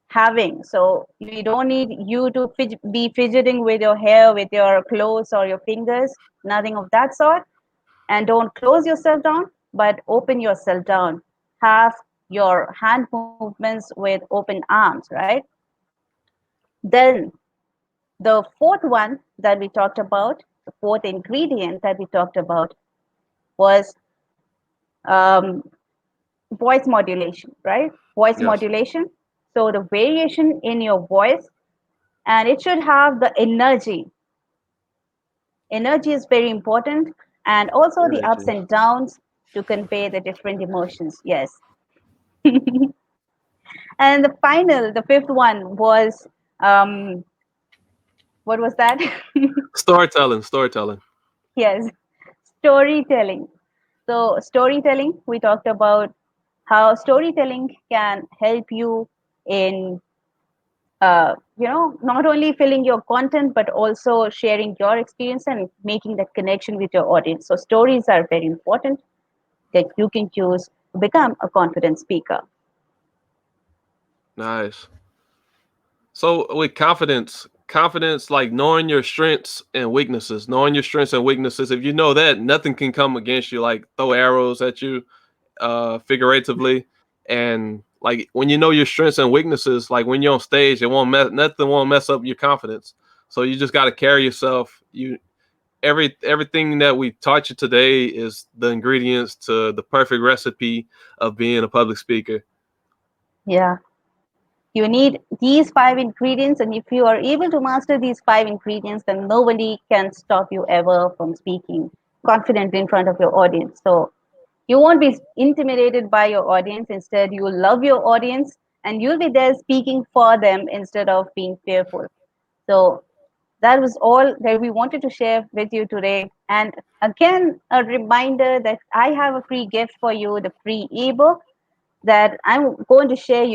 having. So we don't need you to be fidgeting with your hair, with your clothes or your fingers, nothing of that sort. And don't close yourself down, but open yourself down. Have your hand movements with open arms, right? Then the fourth one that we talked about, the fourth ingredient that we talked about was um, voice modulation, right? Voice Yes. modulation. So the variation in your voice, and it should have the energy. Energy is very important. and also the ups Energy. and downs to convey the different emotions. Yes. And the fifth one was, um, what was that? Storytelling. Storytelling. Yes, storytelling. So, storytelling, we talked about how storytelling can help you in, not only filling your content, but also sharing your experience and making that connection with your audience. So, stories are very important that you can use to become a confident speaker. Nice. So with confidence, like knowing your strengths and weaknesses, knowing your strengths and weaknesses. If you know that, nothing can come against you. Like throw arrows at you, figuratively, and like when you know your strengths and weaknesses, like when you're on stage, it won't nothing won't mess up your confidence. So you just got to carry yourself. Everything that we taught you today is the ingredients to the perfect recipe of being a public speaker. Yeah. You need these five ingredients, and if you are able to master these five ingredients, then nobody can stop you ever from speaking confidently in front of your audience. So you won't be intimidated by your audience. Instead, you will love your audience and you'll be there speaking for them instead of being fearful. So that was all that we wanted to share with you today. And again, a reminder that I have a free gift for you, the free ebook that I'm going to share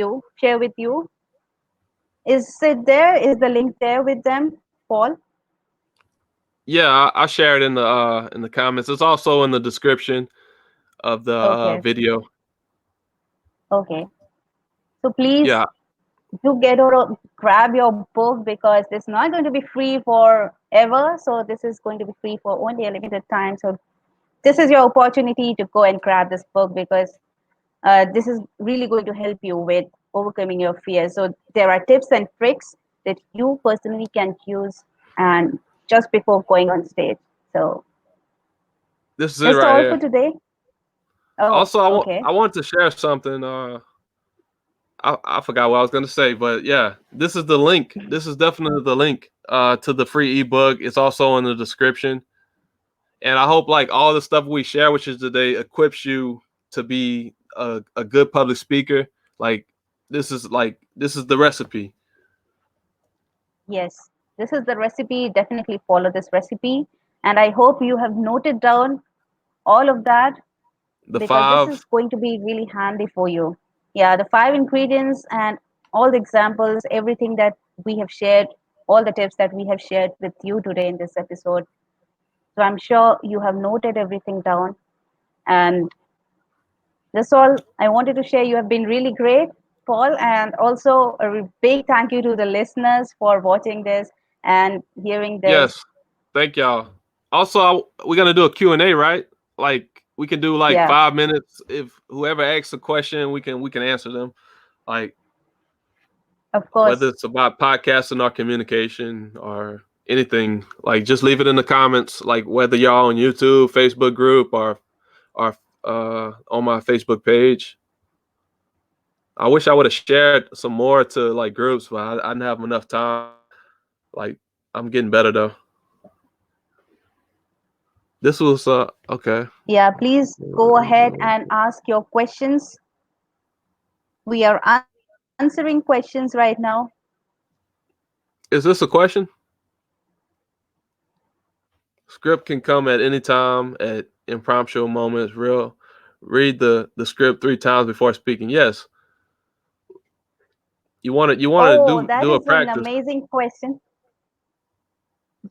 with you. Is it there? Is the link there with them, Paul? Yeah, I share it in the comments. It's also in the description of the Okay, video. okay. So please Yeah, do get or grab your book because it's not going to be free forever. So this is going to be free for only a limited time. So this is your opportunity to go and grab this book because this is really going to help you with overcoming your fears. So there are tips and tricks that you personally can use and just before going on stage. So this is it that's right all for here. today. Oh, Also, okay. I want to share something. I forgot what I was gonna say, but yeah, this is the link. This is definitely the link to the free ebook. It's also in the description, and I hope like all the stuff we share with you today equips you to be a good public speaker. Like this is the recipe. Yes, this is the recipe. Definitely follow this recipe. And I hope you have noted down all of that The because this five. is going to be really handy for you. Yeah, the five ingredients and all the examples, everything that we have shared, all the tips that we have shared with you today in this episode. So I'm sure you have noted everything down. And that's all I wanted to share. You have been really great, Paul. And also a big thank you to the listeners for watching this and hearing this. Yes, thank y'all. Also, we're gonna do a Q&A, right? Like we can do like Yeah, 5 minutes. If whoever asks a question, we can answer them. Like of whether course. it's about podcasting or communication or anything, like just leave it in the comments. Like whether y'all on YouTube, Facebook group, or on my Facebook page. I wish I would have shared some more to like groups, but I didn't have enough time. Like I'm getting better though. This was okay. Yeah, please go ahead and ask your questions. We are answering questions right now. Is this a question? Script can come at any time at impromptu moments. Read the script 3 times before speaking. Yes, you want to Oh, that do a is an practice. amazing question.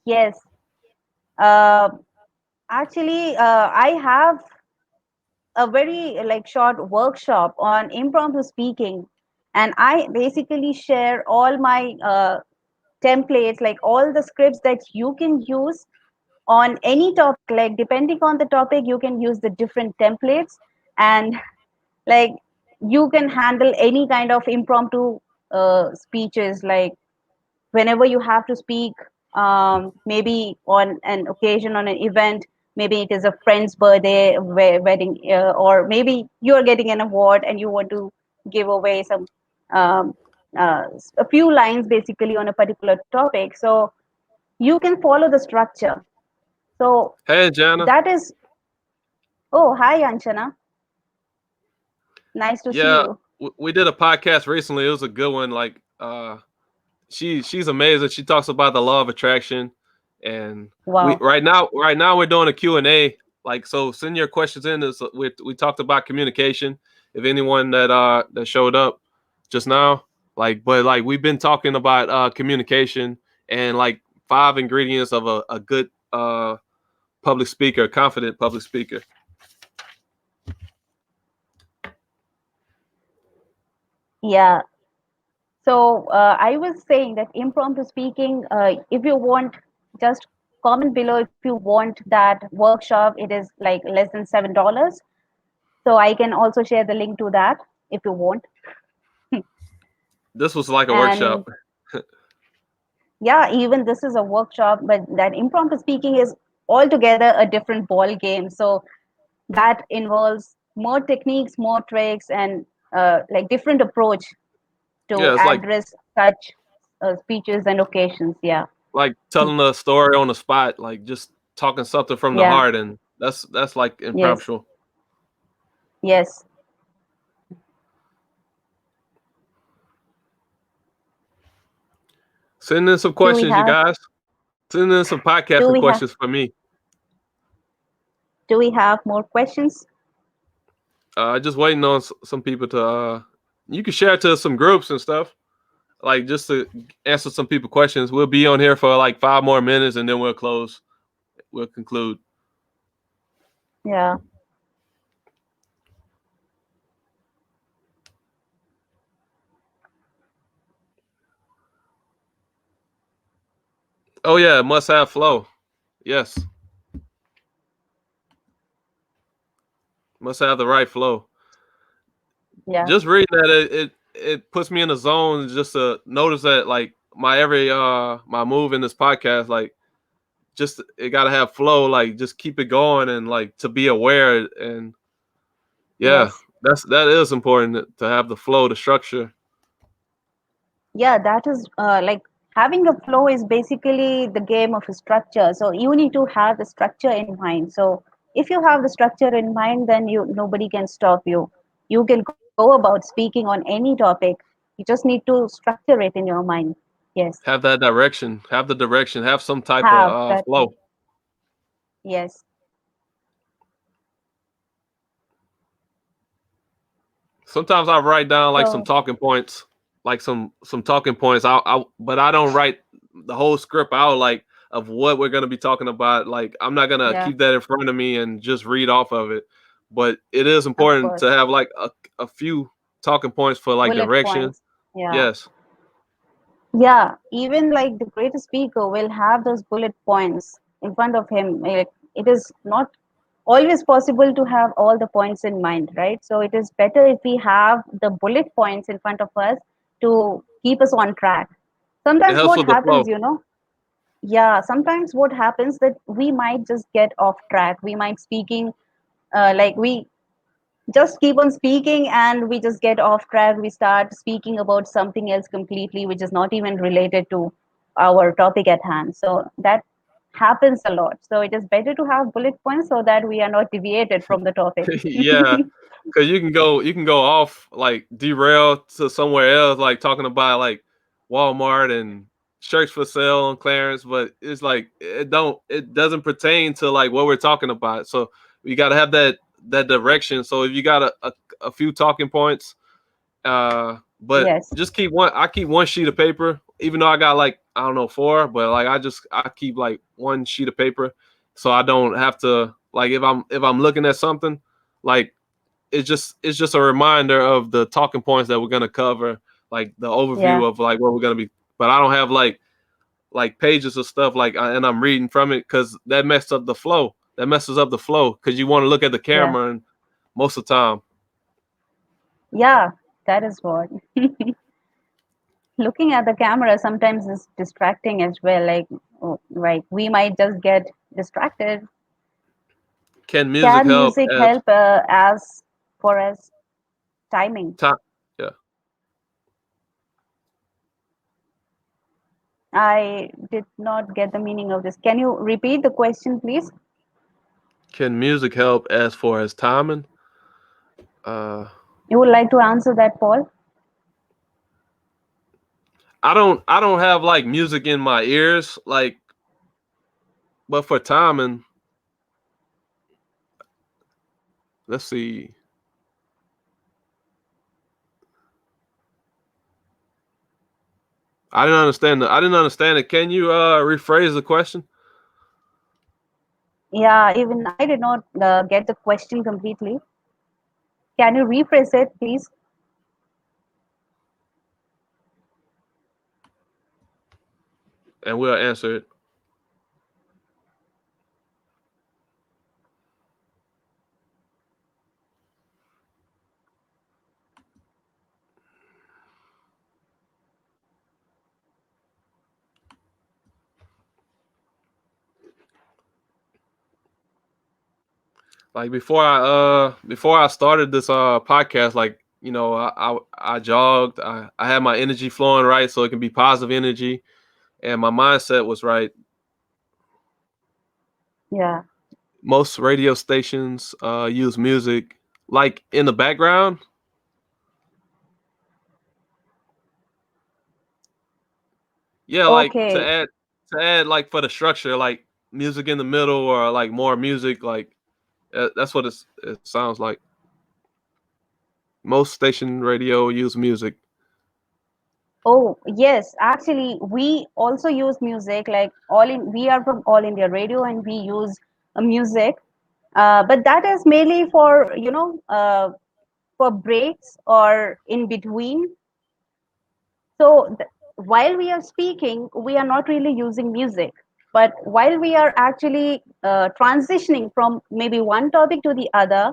Yes. Uh, actually, I have a very like short workshop on impromptu speaking, and I basically share all my templates, like all the scripts that you can use on any topic. Like depending on the topic, you can use the different templates, and like you can handle any kind of impromptu speeches, like whenever you have to speak, maybe on an occasion, on an event, maybe it is a friend's birthday, wedding, or maybe you're getting an award and you want to give away some um, a few lines basically on a particular topic. So you can follow the structure. So Hey, Jana. that is, oh, hi, Anshana. Nice to see Yeah, you. we did a podcast recently. It was a good one. Like, she's amazing. She talks about the law of attraction, and we Wow. right now we're doing a Q and A. Like, so send your questions in. We talked about communication. If anyone that showed up just now, but like we've been talking about communication and like 5 ingredients of a good public speaker, confident public speaker. Yeah. So I was saying that impromptu speaking, if you want, just comment below if you want that workshop. It is like less than $7. So I can also share the link to that if you want. This was like a And workshop. yeah, even this is a workshop, but that impromptu speaking is altogether a different ball game. So that involves more techniques, more tricks, and like different approach to Yeah, it's address such speeches and occasions. Yeah, like telling a story on the spot, like just talking something from the yeah, heart, and that's like yes, impromptu. yes. Send in some Do we questions, you have guys. Send in some do podcasting we have questions for me. do we have more questions? Just waiting on some people to. You can share it to some groups and stuff, like just to answer some people questions. We'll be on here for like 5 more minutes, and then we'll close. We'll conclude. Yeah. Oh yeah, must have flow. Yes, must have the right flow. Yeah. Just reading that, it puts me in the zone just to notice that like my every my move in this podcast, like just it gotta have flow, like just keep it going and like to be aware. And yeah, Yes. that is important to have the flow, the structure. Yeah, that is like having a flow is basically the game of a structure. So you need to have the structure in mind. So if you have the structure in mind, then you nobody can stop you. You can go about speaking on any topic. You just need to structure it in your mind. Yes. Have that direction, have the direction, have some type of Have that. flow. Yes. Sometimes I write down like some So talking points, like some talking points. But I don't write the whole script out, like of what we're gonna be talking about. Like I'm not gonna yeah, keep that in front of me and just read off of it. But it is of important to course. have like a few talking points for like Bullet direction. points. Yeah. Yes, Yeah, even like the greatest speaker will have those bullet points in front of him. Like, it is not always possible to have all the points in mind, right? So it is better if we have the bullet points in front of us to keep us on track. it Sometimes helps what with the happens, flow. yeah, sometimes what happens that we might just get off track. We might speaking like we just keep on speaking and we just get off track. We start speaking about something else completely, which is not even related to our topic at hand. So that happens a lot. So it is better to have bullet points so that we are not deviated from the topic. Yeah, because you can go off like derail to somewhere else, like talking about like Walmart and shirts for sale on clearance, but it's like it doesn't pertain to like what we're talking about. So you got to have that direction. So if you got a few talking points, but Yes. just keep one. I keep one sheet of paper, even though I got like I don't know four, but like I keep like one sheet of paper, so I don't have to like if I'm looking at something, like it's just a reminder of the talking points that we're gonna cover, like the Yeah. overview of like what we're gonna be. But I don't have like pages of stuff like and I'm reading from it because that messes up the flow. That messes up the flow because you want to look at the Yeah. camera and most of the time. Yeah. That is what. Looking at the camera sometimes is distracting as well. Like, oh, right, we might just get distracted. Can music Can help music as help as for us timing? time? Yeah. I did not get the meaning of this. Can you repeat the question, please? Can music help as far as timing? Uh, You would like to answer that, Paul? I don't have like music in my ears, like, but for timing, let's see. I didn't understand it. Can you rephrase the question? Yeah, even I did not get the question completely. Can you rephrase it, please? And we'll answer it. Like before I started this podcast, like, you know, I jogged, I had my energy flowing right so it can be positive energy, and my mindset was right. Yeah. Most radio stations use music like in the background. Yeah, like Okay. to add like for the structure, like music in the middle or like more music, like that's what it sounds like. Most station radio use music. Oh, yes. Actually, we also use music. Like all in, we are from All India Radio, and we use music. But that is mainly for for breaks or in between. So while we are speaking, we are not really using music. But while we are actually transitioning from maybe one topic to the other,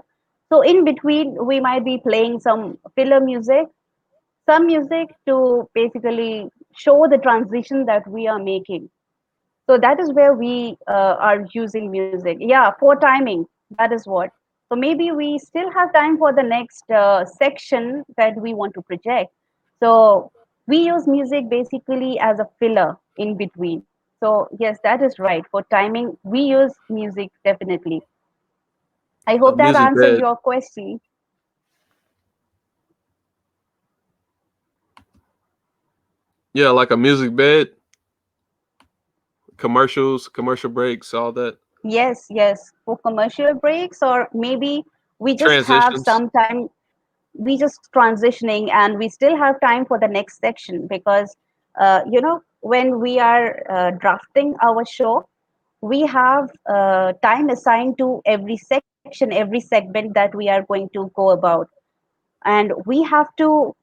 so in between, we might be playing some filler music, some music to basically show the transition that we are making. So that is where we are using music. Yeah, for timing. That is what. So maybe we still have time for the next section that we want to project. So we use music basically as a filler in between. So yes, that is right. For timing, we use music definitely. I A hope that music answers bed. your question. Yeah, like a music bed, commercials, commercial breaks, all that. Yes, yes. For commercial breaks, or maybe we just have Transitions. some time, we just transitioning and we still have time for the next section because when we are drafting our show, we have time assigned to every section, every segment that we are going to go about, and we have to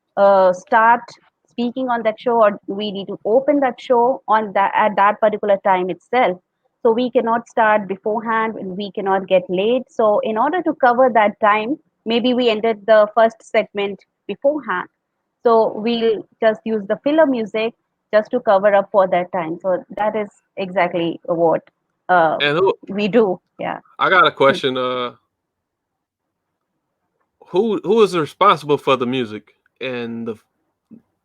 start speaking on that show, or we need to open that show on that at that particular time itself. So we cannot start beforehand and we cannot get late. So in order to cover that time, maybe we ended the first segment beforehand, so we'll just use the filler music just to cover up for that time. So that is exactly what uh, And who we do. Yeah. I got a question. Who is responsible for the music and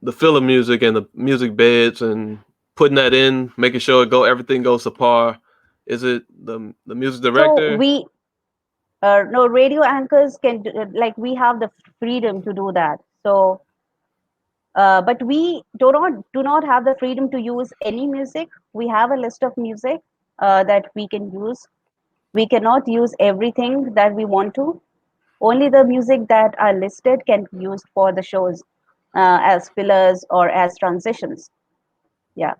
the filler music and the music beds and putting that in, making sure everything goes to par? Is it the music So director? we no, radio anchors can do, like we have the freedom to do that. So but we do not have the freedom to use any music. We have a list of music that we can use. We cannot use everything that we want to. Only the music that are listed can be used for the shows as fillers or as transitions. Yeah.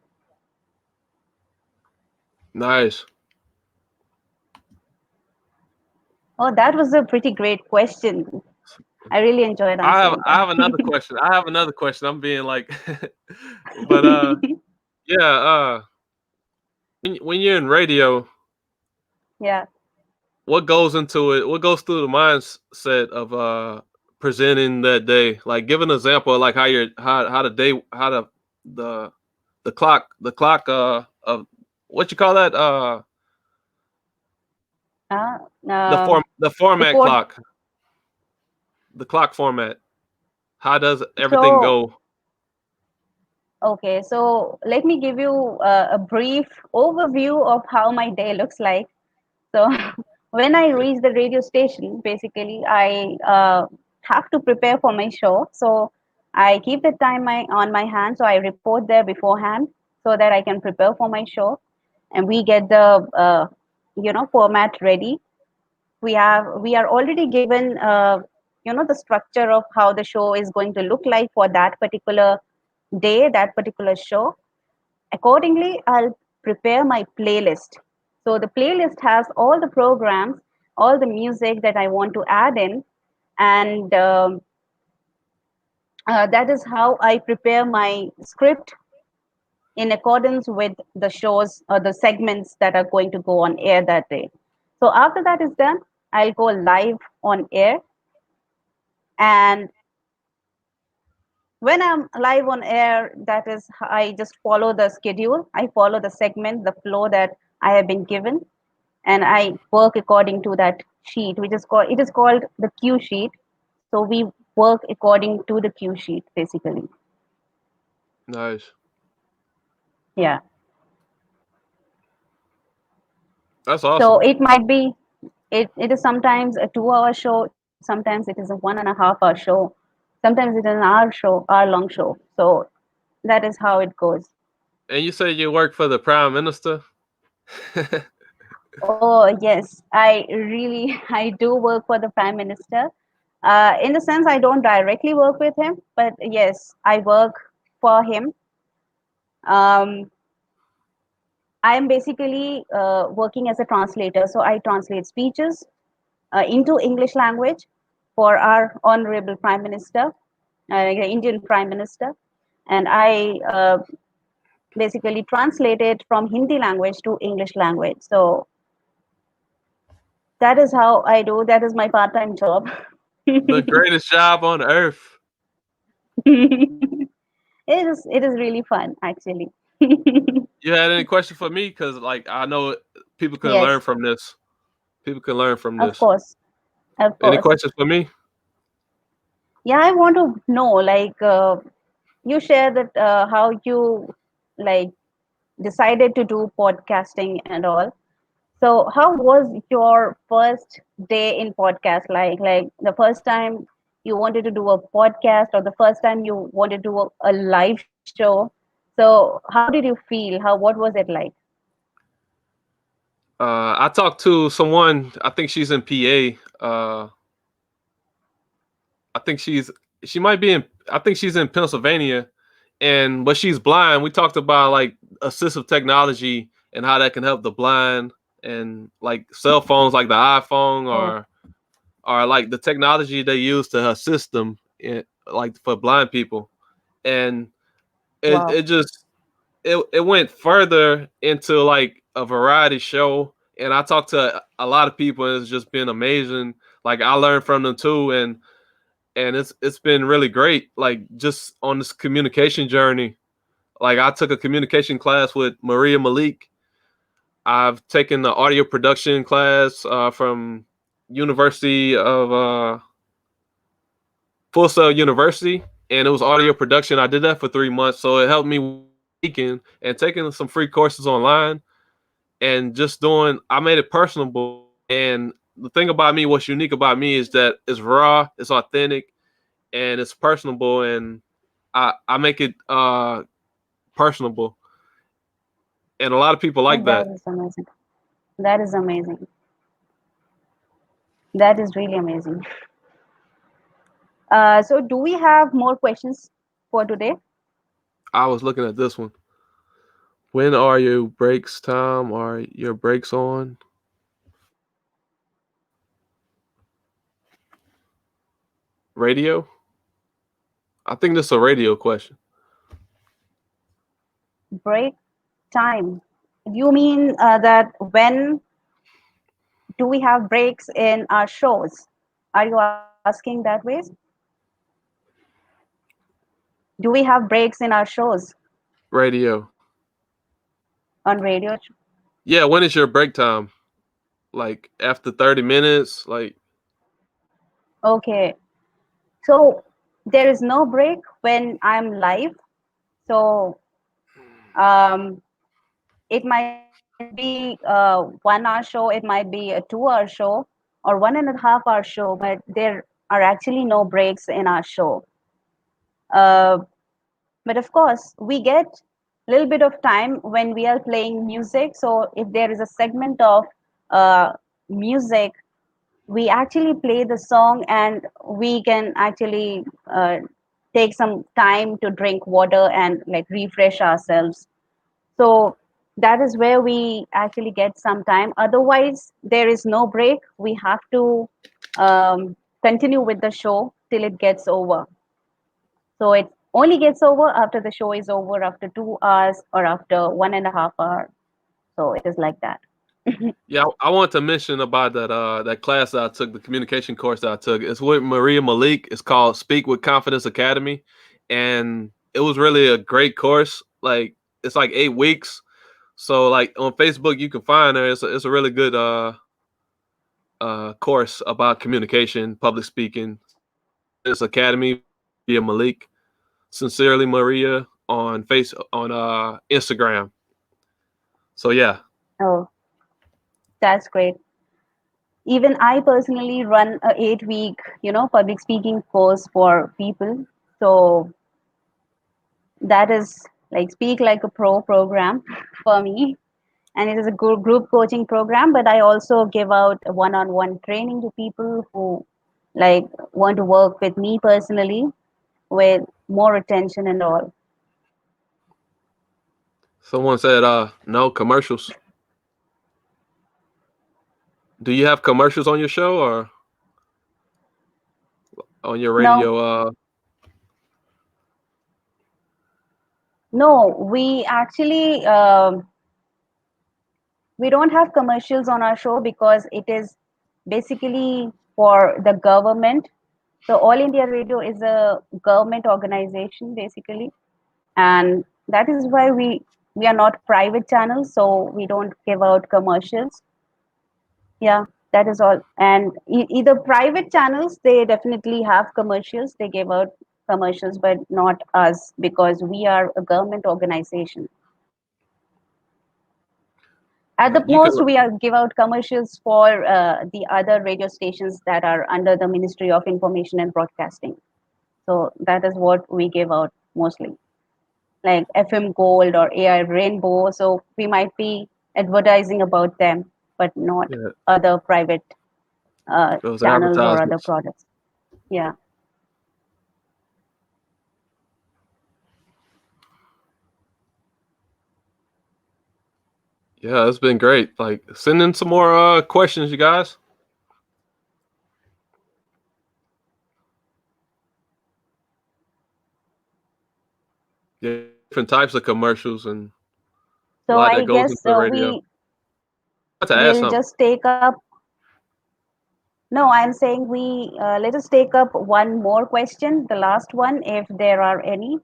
Nice. Oh, that was a pretty great question. I really enjoyed answering I that. have another question. I have another question. I'm being like, but yeah, when you're in radio, Yeah. what goes into it? What goes through the mindset of presenting that day? Like, give an example of like how the day the the clock of what you call that Uh, um, the format before, clock, the clock format. How does everything so go? Okay, so let me give you a brief overview of how my day looks like. So, when I reach the radio station, basically, I have to prepare for my show. So, I keep the time on my hand. So, I report there beforehand so that I can prepare for my show. And we get the format ready. We are already given the structure of how the show is going to look like for that particular day, that particular show. Accordingly, I'll prepare my playlist. So the playlist has all the programs, all the music that I want to add in, and that is how I prepare my script in accordance with the shows or the segments that are going to go on air that day. So after that is done, I'll go live on air, and when I'm live on air, that is, I just follow the schedule. I follow the segment, the flow that I have been given, and I work according to that sheet, which is called, it is called the cue sheet. So we work according to the cue sheet, basically. Nice. Yeah. That's So awesome. it might be, it is sometimes a 2 hour show, sometimes it is a 1.5 hour show, sometimes it is an hour show, hour long show. So that is how it goes. And you say you work for the prime minister? Oh, yes, I really, I do work for the Prime Minister. In the sense, I don't directly work with him, but yes, I work for him. Um, I am basically working as a translator. So I translate speeches into English language for our honorable Prime Minister, the Indian Prime Minister. And I basically translate it from Hindi language to English language. So that is how I do. That is my part-time job. The greatest job on earth. It is really fun actually. You had any question for me? Because like I know people can learn Yes, from this. People can learn from of this. course, of Any course. questions for me? Yeah, I want to know, like, you share that how you like decided to do podcasting and all. So how was your first day in podcast like the first time you wanted to do a podcast, or the first time you wanted to do a live show? So how did you feel? How What was it like? I talked to someone. I think she's in PA. I think she might be in. I think she's in Pennsylvania, and but she's blind. We talked about like assistive technology and how that can help the blind, and like cell phones, like the iPhone, Oh, or like the technology they use to assist them, like for blind people, and it wow. it just it went further into like a variety show, and I talked to a lot of people, and it's just been amazing. Like I learned from them too, and it's been really great. Like just on this communication journey. Like I took a communication class with Maria Malik. I've taken the audio production class from University of Full Sail University, and it was audio production. I did that for 3 months, so it helped me speaking and taking some free courses online, and just doing. I made it personable, and the thing about me, what's unique about me, is that it's raw, it's authentic, and it's personable, and I make it personable, and a lot of people like And that that. is amazing. That is amazing. That is really amazing. So do we have more questions for today? I was looking at this one. When are your breaks, Tom? Are your breaks on? Radio? I think this is a radio question. Break time. You mean that when do we have breaks in our shows? Are you asking that way? Do we have breaks in our shows Radio. on radio? Yeah, when is your break time? Like after 30 minutes? Like, Okay. So there is no break when I'm live. So um, it might be a 1 hour show, it might be a 2 hour show, or 1.5 hour show, but there are actually no breaks in our show. Uh, but of course, we get a little bit of time when we are playing music. So if there is a segment of uh, music, we actually play the song and we can actually take some time to drink water and like refresh ourselves. So that is where we actually get some time. Otherwise, there is no break. We have to continue with the show till it gets over. So it only gets over after the show is over, after 2 hours or after 1.5 hours. So it is like that. Yeah, I want to mention about that class that I took, the communication course that I took. It's with Maria Malik. It's called Speak with Confidence Academy, and it was really a great course. Like it's like 8 weeks. So like on Facebook, you can find her. It's a really good course about communication, public speaking. Confidence Academy, Maria Malik. Sincerely Maria on Instagram. So yeah, Oh, that's great. Even I personally run a 8 week, public speaking course for people. So that is like Speak Like a Pro program for me. And it is a good group coaching program, but I also give out one-on-one training to people who like want to work with me personally with more attention and all. someone said no commercials. Do you have commercials on your show or on your No, radio? no, we actually we don't have commercials on our show because it is basically for the government. So All India Radio is a government organization basically, and that is why we are not private channels, so we don't give out commercials. Yeah, that is all. And either private channels, they definitely have commercials, they give out commercials, but not us because we are a government organization. At the You can. most, we are give out commercials for the other radio stations that are under the Ministry of Information and Broadcasting. So that is what we give out mostly, like FM Gold or AI Rainbow. So we might be advertising about them, but not Yeah, other private those channels or other advertisements. products. Yeah. Yeah, it's been great. Like send in some more questions, you guys. Yeah, different types of commercials and a So lot I that goes guess into the radio. we I have to ask will something. just take up. No, I'm saying we let us take up one more question, the last one, if there are any,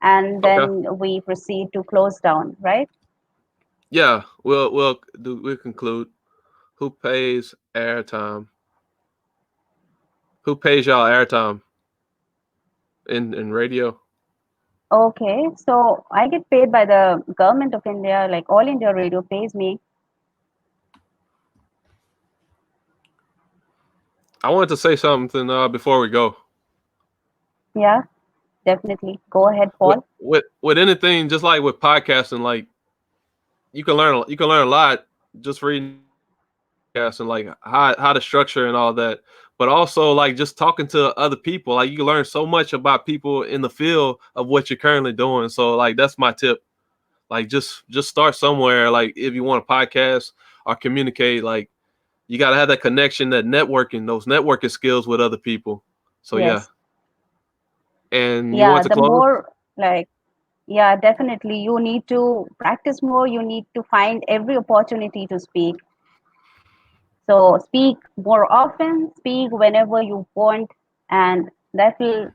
and Okay. then we proceed to close down, right? Yeah, we'll conclude. Who pays airtime? Who pays y'all airtime in radio? Okay, so I get paid by the government of India, like All India Radio pays me. I wanted to say something before we go. Yeah, definitely. Go ahead, With Paul. with anything, just like with podcasting, like you can learn a lot just reading podcasts and like how to structure and all that. But also like just talking to other people, like you can learn so much about people in the field of what you're currently doing. So like that's my tip. Like just start somewhere. Like if you want to podcast or communicate, like you got to have that connection, that networking, those networking skills with other people. So yeah. Yes. And you Yeah, want to the close? more like, yeah, definitely. You need to practice more. You need to find every opportunity to speak. So speak more often, speak whenever you want, and that will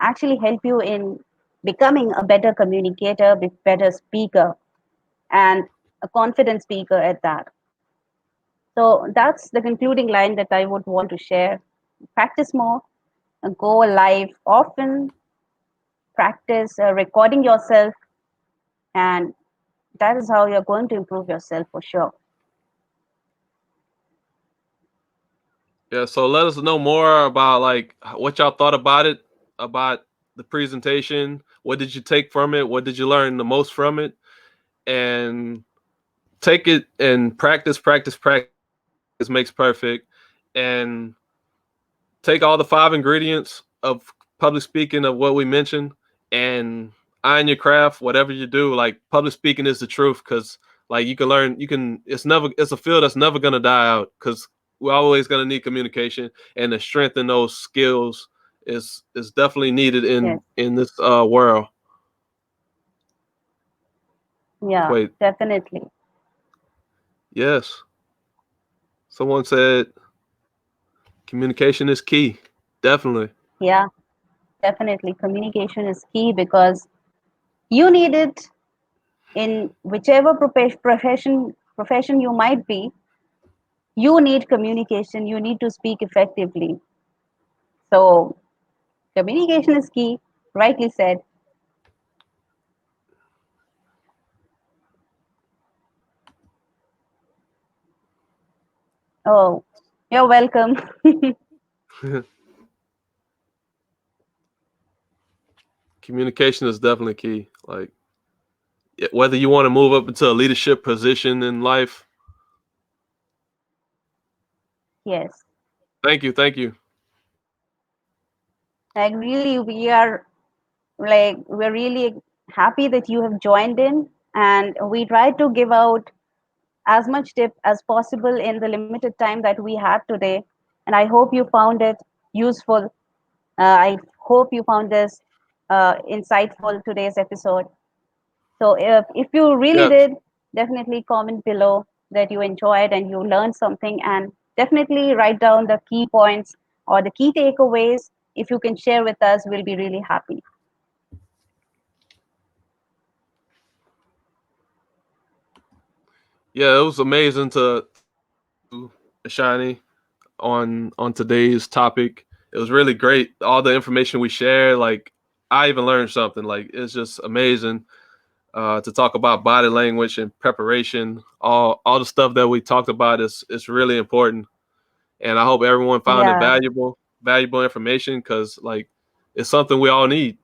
actually help you in becoming a better communicator, better speaker, and a confident speaker at that. So that's the concluding line that I would want to share. Practice more, go live often, practice recording yourself And that is how you're going to improve yourself for sure. Yeah, so let us know more about like what y'all thought about it, about the presentation. What did you take from it? What did you learn the most from it? And take it and practice, practice, practice makes perfect. And take all the 5 ingredients of public speaking of what we mentioned and iron your craft, whatever you do. Like public speaking is the truth because like you can learn, it's a field that's never gonna die out because we're always gonna need communication and to strengthen those skills is definitely needed Yes. in this world. Yeah, Wait, definitely. yes. Someone said communication is key. Definitely. Yeah, definitely. Communication is key because you need it in whichever profession you might be. You need communication. You need to speak effectively. So communication is key. Rightly said. Oh, you're welcome. Communication is definitely key. Like whether you want to move up into a leadership position in life. Yes. Thank you, thank you. Like really, we're really happy that you have joined in, and we try to give out as much tip as possible in the limited time that we have today. And I hope you found it useful. I hope you found this insightful today's episode. So if you really Yes. did, definitely comment below that you enjoyed and you learned something, and definitely write down the key points or the key takeaways. If you can share with us, we'll be really happy. Yeah, it was amazing to Ishani on today's topic. It was really great. All the information we shared, like I even learned something. Like it's just amazing to talk about body language and preparation. All the stuff that we talked about is really important. And I hope everyone found it Yeah. valuable information because like it's something we all need.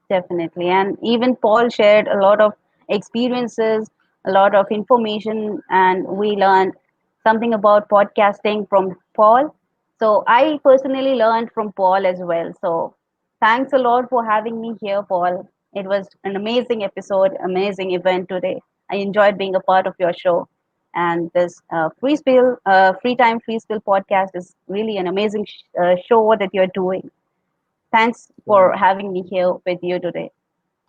Definitely. And even Paul shared a lot of experiences, a lot of information, and we learned something about podcasting from Paul. So I personally learned from Paul as well. So thanks a lot for having me here, Paul. It was an amazing episode, amazing event today. I enjoyed being a part of your show. And this free time free spill podcast is really an amazing show that you're doing. Thanks Yeah. for having me here with you today.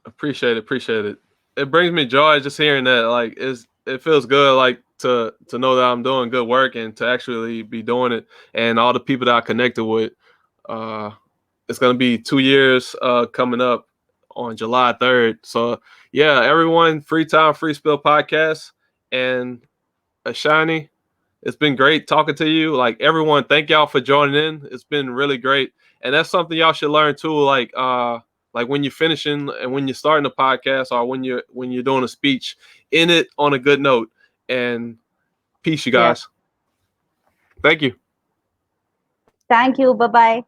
Appreciate it. It brings me joy just hearing that. Like, it feels good, like to know that I'm doing good work and to actually be doing it. And all the people that I connected with, uh, it's gonna be 2 years coming up on July 3rd. So yeah, everyone, Free Time Free Spill podcast and Ashani. It's been great talking to you. Like everyone, thank y'all for joining in. It's been really great. And that's something y'all should learn too. Like when you're finishing and when you're starting a podcast or when you're doing a speech, end it on a good note. And peace, you Yeah. guys. Thank you. Thank you. Bye bye.